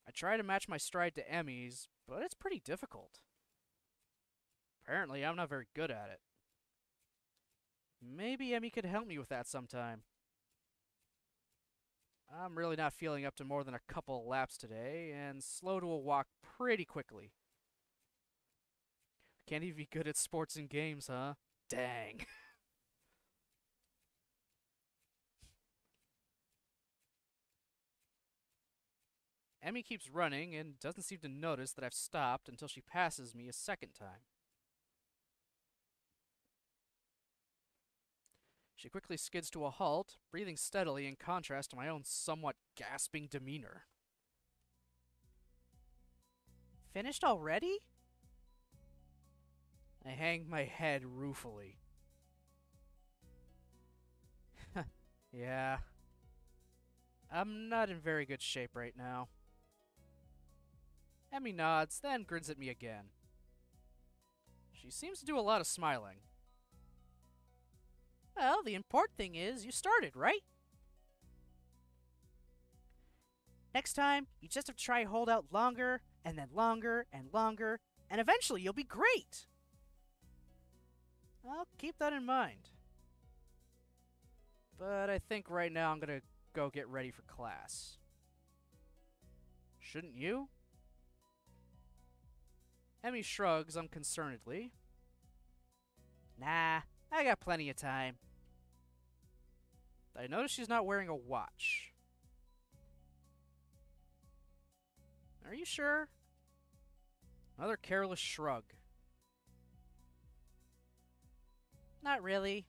I try to match my stride to Emmy's, but it's pretty difficult. Apparently, I'm not very good at it. Maybe Emmy could help me with that sometime. I'm really not feeling up to more than a couple laps today, and slow to a walk pretty quickly. Can't even be good at sports and games, huh? Dang. Emmy keeps running and doesn't seem to notice that I've stopped until she passes me a second time. She quickly skids to a halt, breathing steadily in contrast to my own somewhat gasping demeanor. Finished already? I hang my head ruefully. Yeah. I'm not in very good shape right now. Emmy nods, then grins at me again. She seems to do a lot of smiling. Well, the important thing is you started, right? Next time, you just have to try hold out longer, and then longer, and longer, and eventually you'll be great! I'll keep that in mind. But I think right now I'm gonna go get ready for class. Shouldn't you? Emmy shrugs unconcernedly. Nah, I got plenty of time. I notice she's not wearing a watch. Are you sure? Another careless shrug. Not really.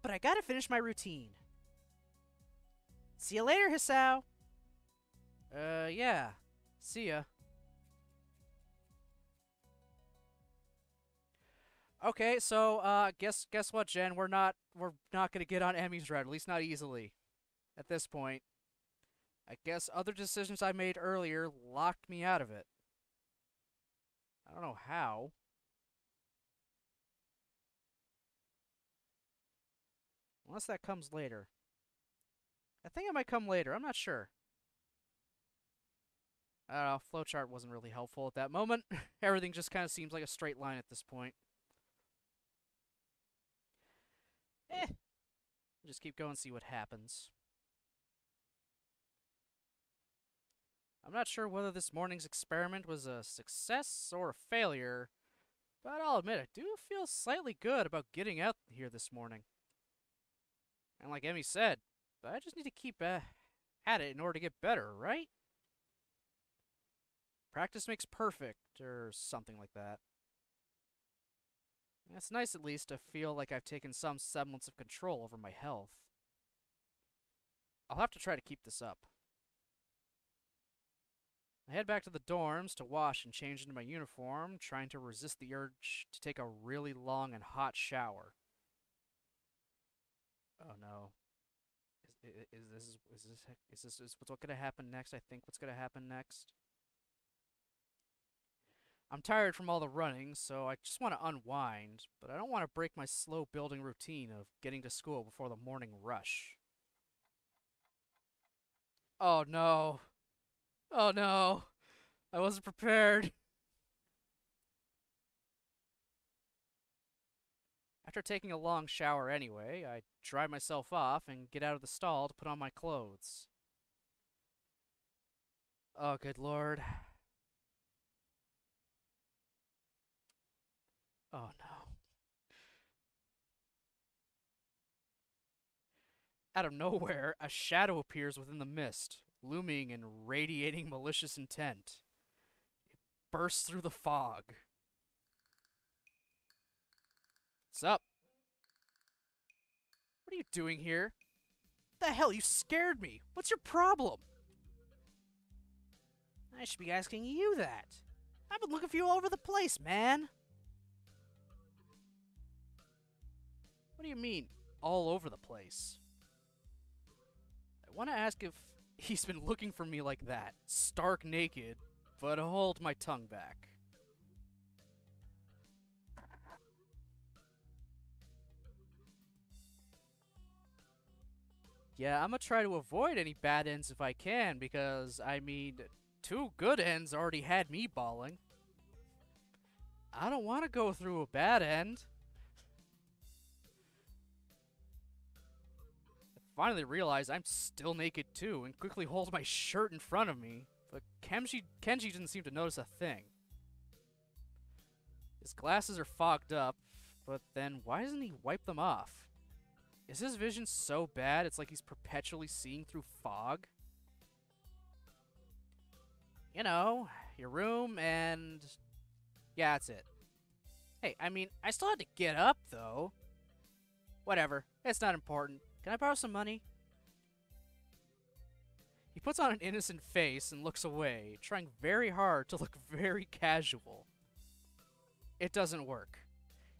But I gotta finish my routine. See you later, Hisao. Yeah. See ya. Okay, so guess what, Jen? We're not gonna get on Emmy's route, at least not easily. At this point. I guess other decisions I made earlier locked me out of it. I don't know how. Unless that comes later. I think it might come later, I'm not sure. I don't know, flowchart wasn't really helpful at that moment. Everything just kind of seems like a straight line at this point. Just keep going and see what happens. I'm not sure whether this morning's experiment was a success or a failure, but I'll admit I do feel slightly good about getting out here this morning. And like Emmy said, I just need to keep at it in order to get better, right? Practice makes perfect, or something like that. It's nice at least to feel like I've taken some semblance of control over my health. I'll have to try to keep this up. I head back to the dorms to wash and change into my uniform, trying to resist the urge to take a really long and hot shower. Oh no. Is this what's gonna happen next? I think what's gonna happen next. I'm tired from all the running, so I just want to unwind, but I don't want to break my slow building routine of getting to school before the morning rush. Oh no. Oh no. I wasn't prepared. After taking a long shower anyway, I dry myself off and get out of the stall to put on my clothes. Oh, good lord. Oh no. Out of nowhere, a shadow appears within the mist, looming and radiating malicious intent. It bursts through the fog. What's up? What are you doing here? The hell, you scared me! What's your problem? I should be asking you that. I've been looking for you all over the place, man. What do you mean, all over the place? I want to ask if he's been looking for me like that, stark naked, but hold my tongue back. Yeah, I'm gonna try to avoid any bad ends if I can, because, I mean, 2 good ends already had me bawling. I don't want to go through a bad end. I finally realize I'm still naked too, and quickly hold my shirt in front of me, but Kenji didn't seem to notice a thing. His glasses are fogged up, but then why doesn't he wipe them off? Is his vision so bad it's like he's perpetually seeing through fog? You know, your room and... yeah, that's it. Hey, I mean, I still had to get up, though. Whatever, it's not important. Can I borrow some money? He puts on an innocent face and looks away, trying very hard to look very casual. It doesn't work.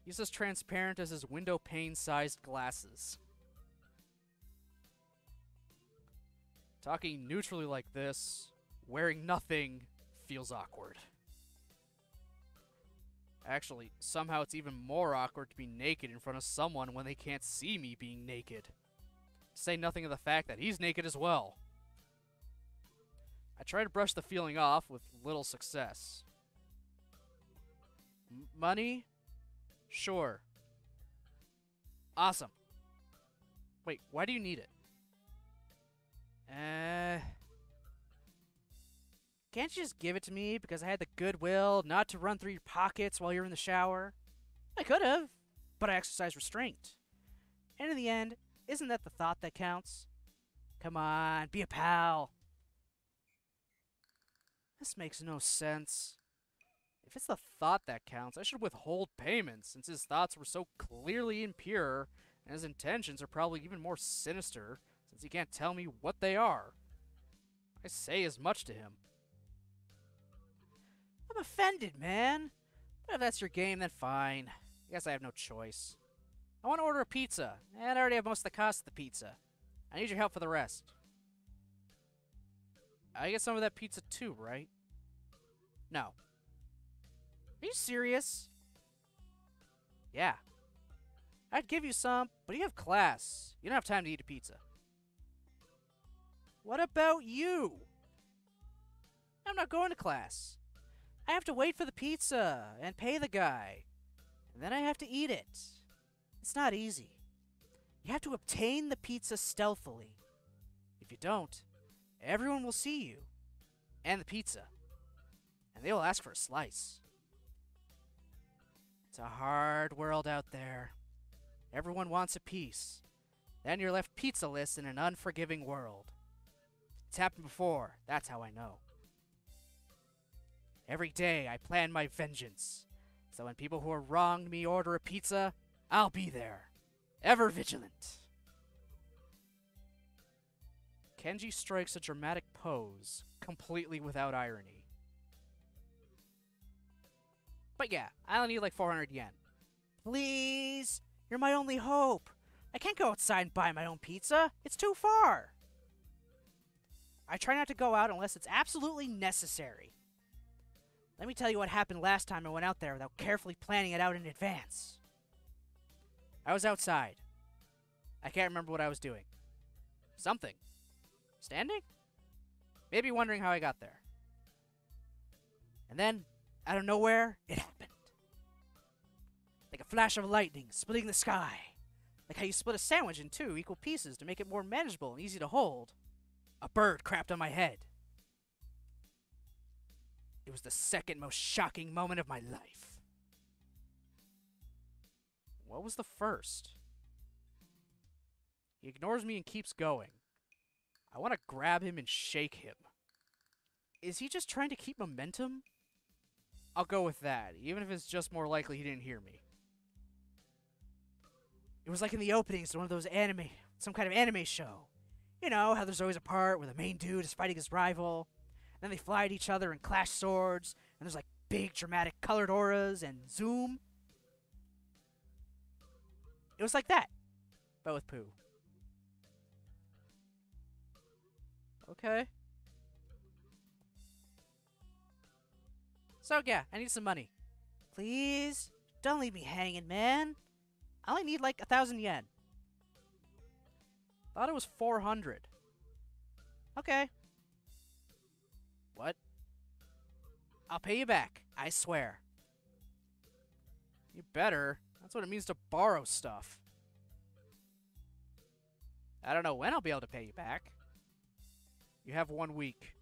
He's as transparent as his window pane-sized glasses. Talking neutrally like this, wearing nothing, feels awkward. Actually, somehow it's even more awkward to be naked in front of someone when they can't see me being naked. To say nothing of the fact that he's naked as well. I try to brush the feeling off with little success. Money? Sure. Awesome. Wait, why do you need it? Can't you just give it to me because I had the goodwill not to run through your pockets while you're in the shower? I could have, but I exercised restraint. And in the end, isn't that the thought that counts? Come on, be a pal. This makes no sense. If it's the thought that counts, I should withhold payment, since his thoughts were so clearly impure, and his intentions are probably even more sinister, since he can't tell me what they are. I say as much to him. I'm offended, man. But if that's your game, then fine. I guess I have no choice. I want to order a pizza, and I already have most of the cost of the pizza. I need your help for the rest. I get some of that pizza too, right? No. Are you serious? Yeah. I'd give you some, but you have class. You don't have time to eat a pizza. What about you? I'm not going to class. I have to wait for the pizza and pay the guy. And then I have to eat it. It's not easy. You have to obtain the pizza stealthily. If you don't, everyone will see you. And the pizza. And they will ask for a slice. It's a hard world out there. Everyone wants a piece. Then you're left pizzaless in an unforgiving world. It's happened before, that's how I know. Every day I plan my vengeance. So when people who have wronged me order a pizza, I'll be there. Ever vigilant. Kenji strikes a dramatic pose, completely without irony. But yeah, I only need like 400 yen. Please? You're my only hope. I can't go outside and buy my own pizza. It's too far. I try not to go out unless it's absolutely necessary. Let me tell you what happened last time I went out there without carefully planning it out in advance. I was outside. I can't remember what I was doing. Something. Standing? Maybe wondering how I got there. And then, out of nowhere, it happened. Like a flash of lightning splitting the sky. Like how you split a sandwich in 2 equal pieces to make it more manageable and easy to hold. A bird crapped on my head. It was the second most shocking moment of my life. What was the first? He ignores me and keeps going. I want to grab him and shake him. Is he just trying to keep momentum? I'll go with that, even if it's just more likely he didn't hear me. It was like in the openings to one of those some kind of anime show. You know, how there's always a part where the main dude is fighting his rival, and then they fly at each other and clash swords, and there's like big dramatic colored auras and zoom. It was like that, but with poo. Okay. So yeah, I need some money. Please? Don't leave me hanging, man. I only need like 1,000 yen. Thought it was 400. Okay. What? I'll pay you back, I swear. You better. That's what it means to borrow stuff. I don't know when I'll be able to pay you back. You have 1 week.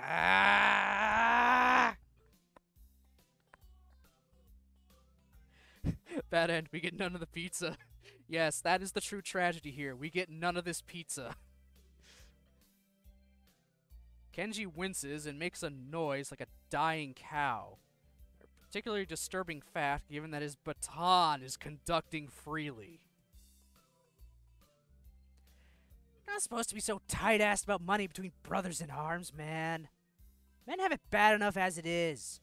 Ah! Bad end. We get none of the pizza. Yes, that is the true tragedy here. We get none of this pizza. Kenji winces and makes a noise like a dying cow. A particularly disturbing fact given that his baton is conducting freely. You're not supposed to be so tight-assed about money between brothers in arms, man. Men have it bad enough as it is.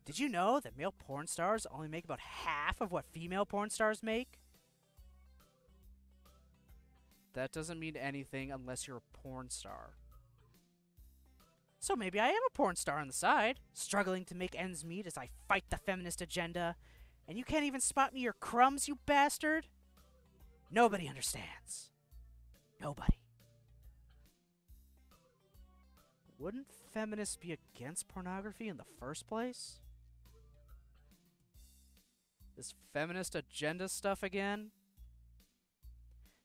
Did you know that male porn stars only make about half of what female porn stars make? That doesn't mean anything unless you're a porn star. So maybe I am a porn star on the side, struggling to make ends meet as I fight the feminist agenda, and you can't even spot me your crumbs, you bastard? Nobody understands. Nobody. Wouldn't feminists be against pornography in the first place? This feminist agenda stuff again?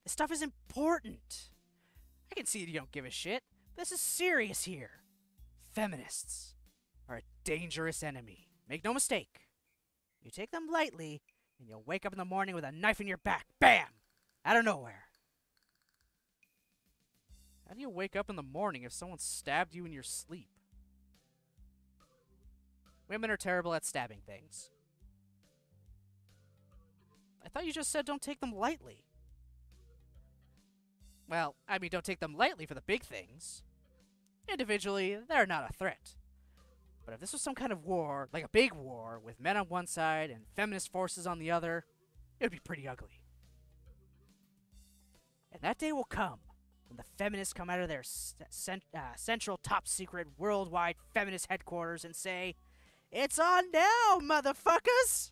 This stuff is important. I can see you don't give a shit. This is serious here. Feminists are a dangerous enemy. Make no mistake. You take them lightly, and you'll wake up in the morning with a knife in your back. Bam! Out of nowhere. How do you wake up in the morning if someone stabbed you in your sleep? Women are terrible at stabbing things. I thought you just said don't take them lightly. Well, I mean, don't take them lightly for the big things. Individually, they're not a threat. But if this was some kind of war, like a big war, with men on one side and feminist forces on the other, it would be pretty ugly. And that day will come when the feminists come out of their central top-secret worldwide feminist headquarters and say, "It's on now, motherfuckers!"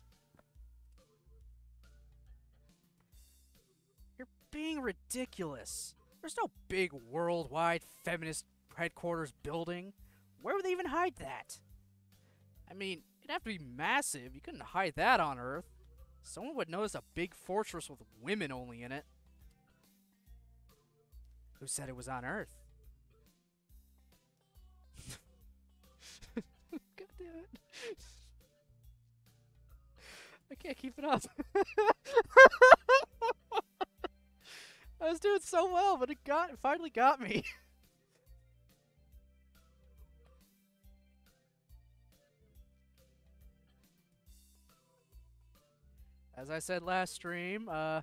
You're being ridiculous. There's no big worldwide feminist headquarters building. Where would they even hide that? I mean, it'd have to be massive. You couldn't hide that on Earth. Someone would notice a big fortress with women only in it. Who said it was on Earth? God damn it. I can't keep it up. I was doing so well, but it finally got me. As I said last stream, I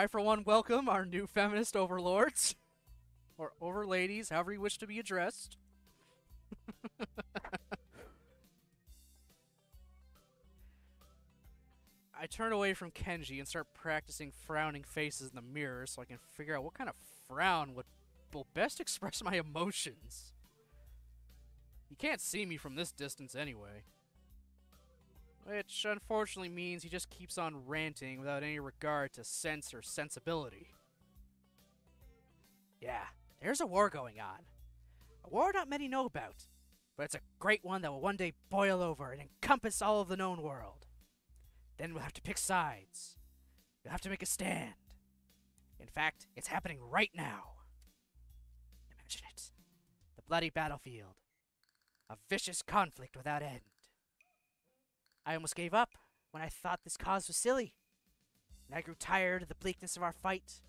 for one welcome our new feminist overlords. Or overladies, however you wish to be addressed. I turn away from Kenji and start practicing frowning faces in the mirror so I can figure out what kind of frown will best express my emotions. He can't see me from this distance anyway. Which unfortunately means he just keeps on ranting without any regard to sense or sensibility. Yeah, there's a war going on. A war not many know about, but it's a great one that will one day boil over and encompass all of the known world. Then we'll have to pick sides. We'll have to make a stand. In fact, it's happening right now. Imagine it. The bloody battlefield. A vicious conflict without end. I almost gave up when I thought this cause was silly. And I grew tired of the bleakness of our fight.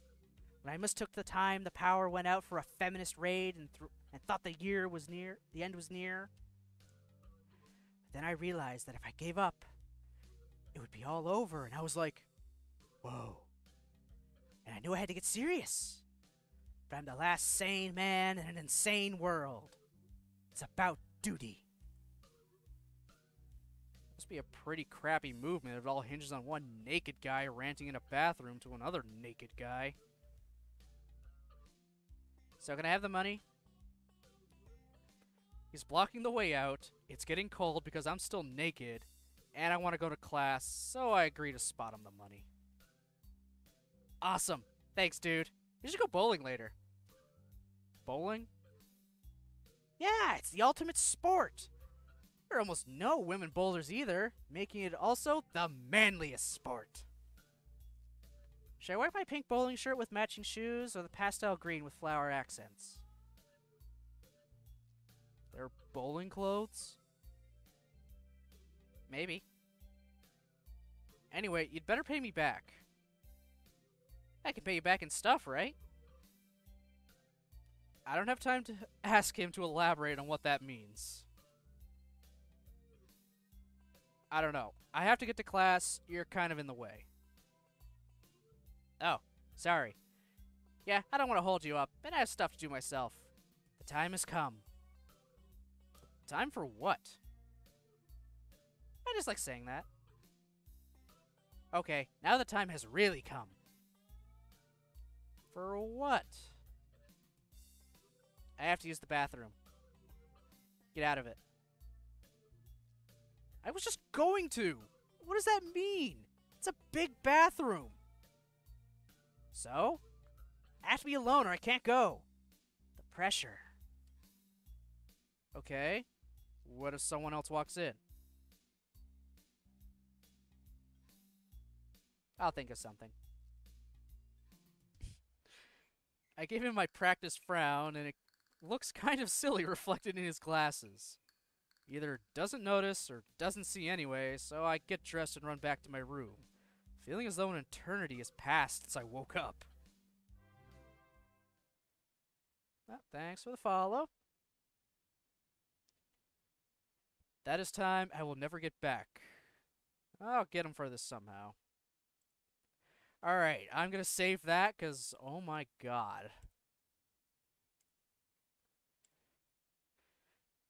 When I mistook the time the power went out for a feminist raid and thought the end was near. But then I realized that if I gave up, it would be all over, and I was like, whoa. And I knew I had to get serious. But I'm the last sane man in an insane world. It's about duty. Must be a pretty crappy movement if it all hinges on one naked guy ranting in a bathroom to another naked guy. So can I have the money? He's blocking the way out. It's getting cold because I'm still naked. And I want to go to class, so I agree to spot him the money. Awesome. Thanks, dude. We should go bowling later. Bowling? Yeah, it's the ultimate sport. There are almost no women bowlers either, making it also the manliest sport. Should I wear my pink bowling shirt with matching shoes or the pastel green with flower accents? They're bowling clothes? Maybe. Anyway, you'd better pay me back. I can pay you back in stuff, right? I don't have time to ask him to elaborate on what that means. I don't know. I have to get to class. You're kind of in the way. Oh, sorry. Yeah, I don't want to hold you up, but I have stuff to do myself. The time has come. Time for what? I just like saying that. Okay, now the time has really come. For what? I have to use the bathroom. Get out of it. I was just going to. What does that mean? It's a big bathroom. So? I have to be alone or I can't go. The pressure. Okay. What if someone else walks in? I'll think of something. I gave him my practice frown, and it looks kind of silly reflected in his glasses. He either doesn't notice or doesn't see anyway, so I get dressed and run back to my room, feeling as though an eternity has passed since I woke up. Well, thanks for the follow. That is time I will never get back. I'll get him for this somehow. Alright, I'm gonna save that, because, oh my god.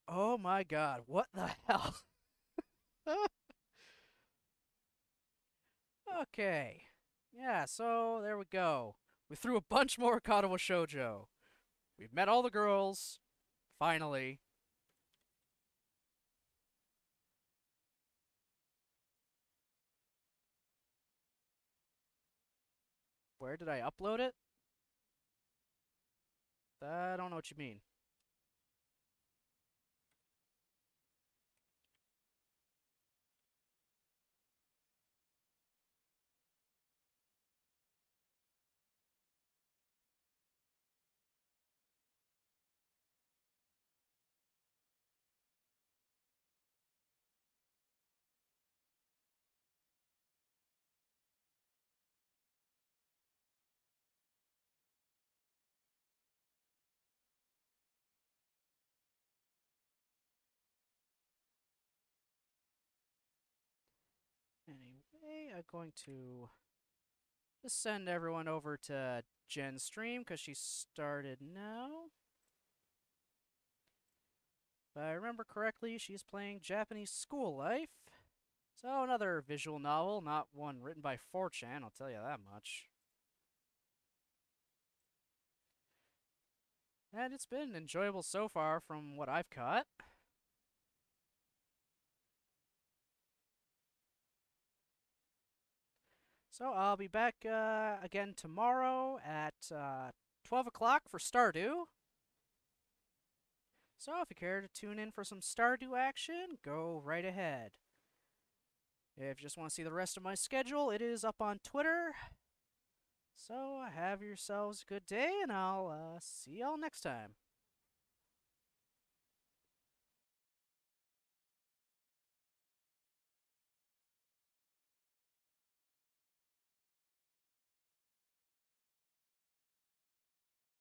Oh my god, what the hell? Okay. Yeah, so there we go. We threw a bunch more Katawa Shoujo. We've met all the girls. Finally. Where did I upload it? I don't know what you mean. Anyway, I'm going to just send everyone over to Jen's stream because she started now. If I remember correctly, she's playing Japanese School Life. So another visual novel, not one written by 4chan, I'll tell you that much. And it's been enjoyable so far from what I've caught. So I'll be back again tomorrow at 12 o'clock for Stardew. So if you care to tune in for some Stardew action, go right ahead. If you just want to see the rest of my schedule, it is up on Twitter. So have yourselves a good day, and I'll see y'all next time.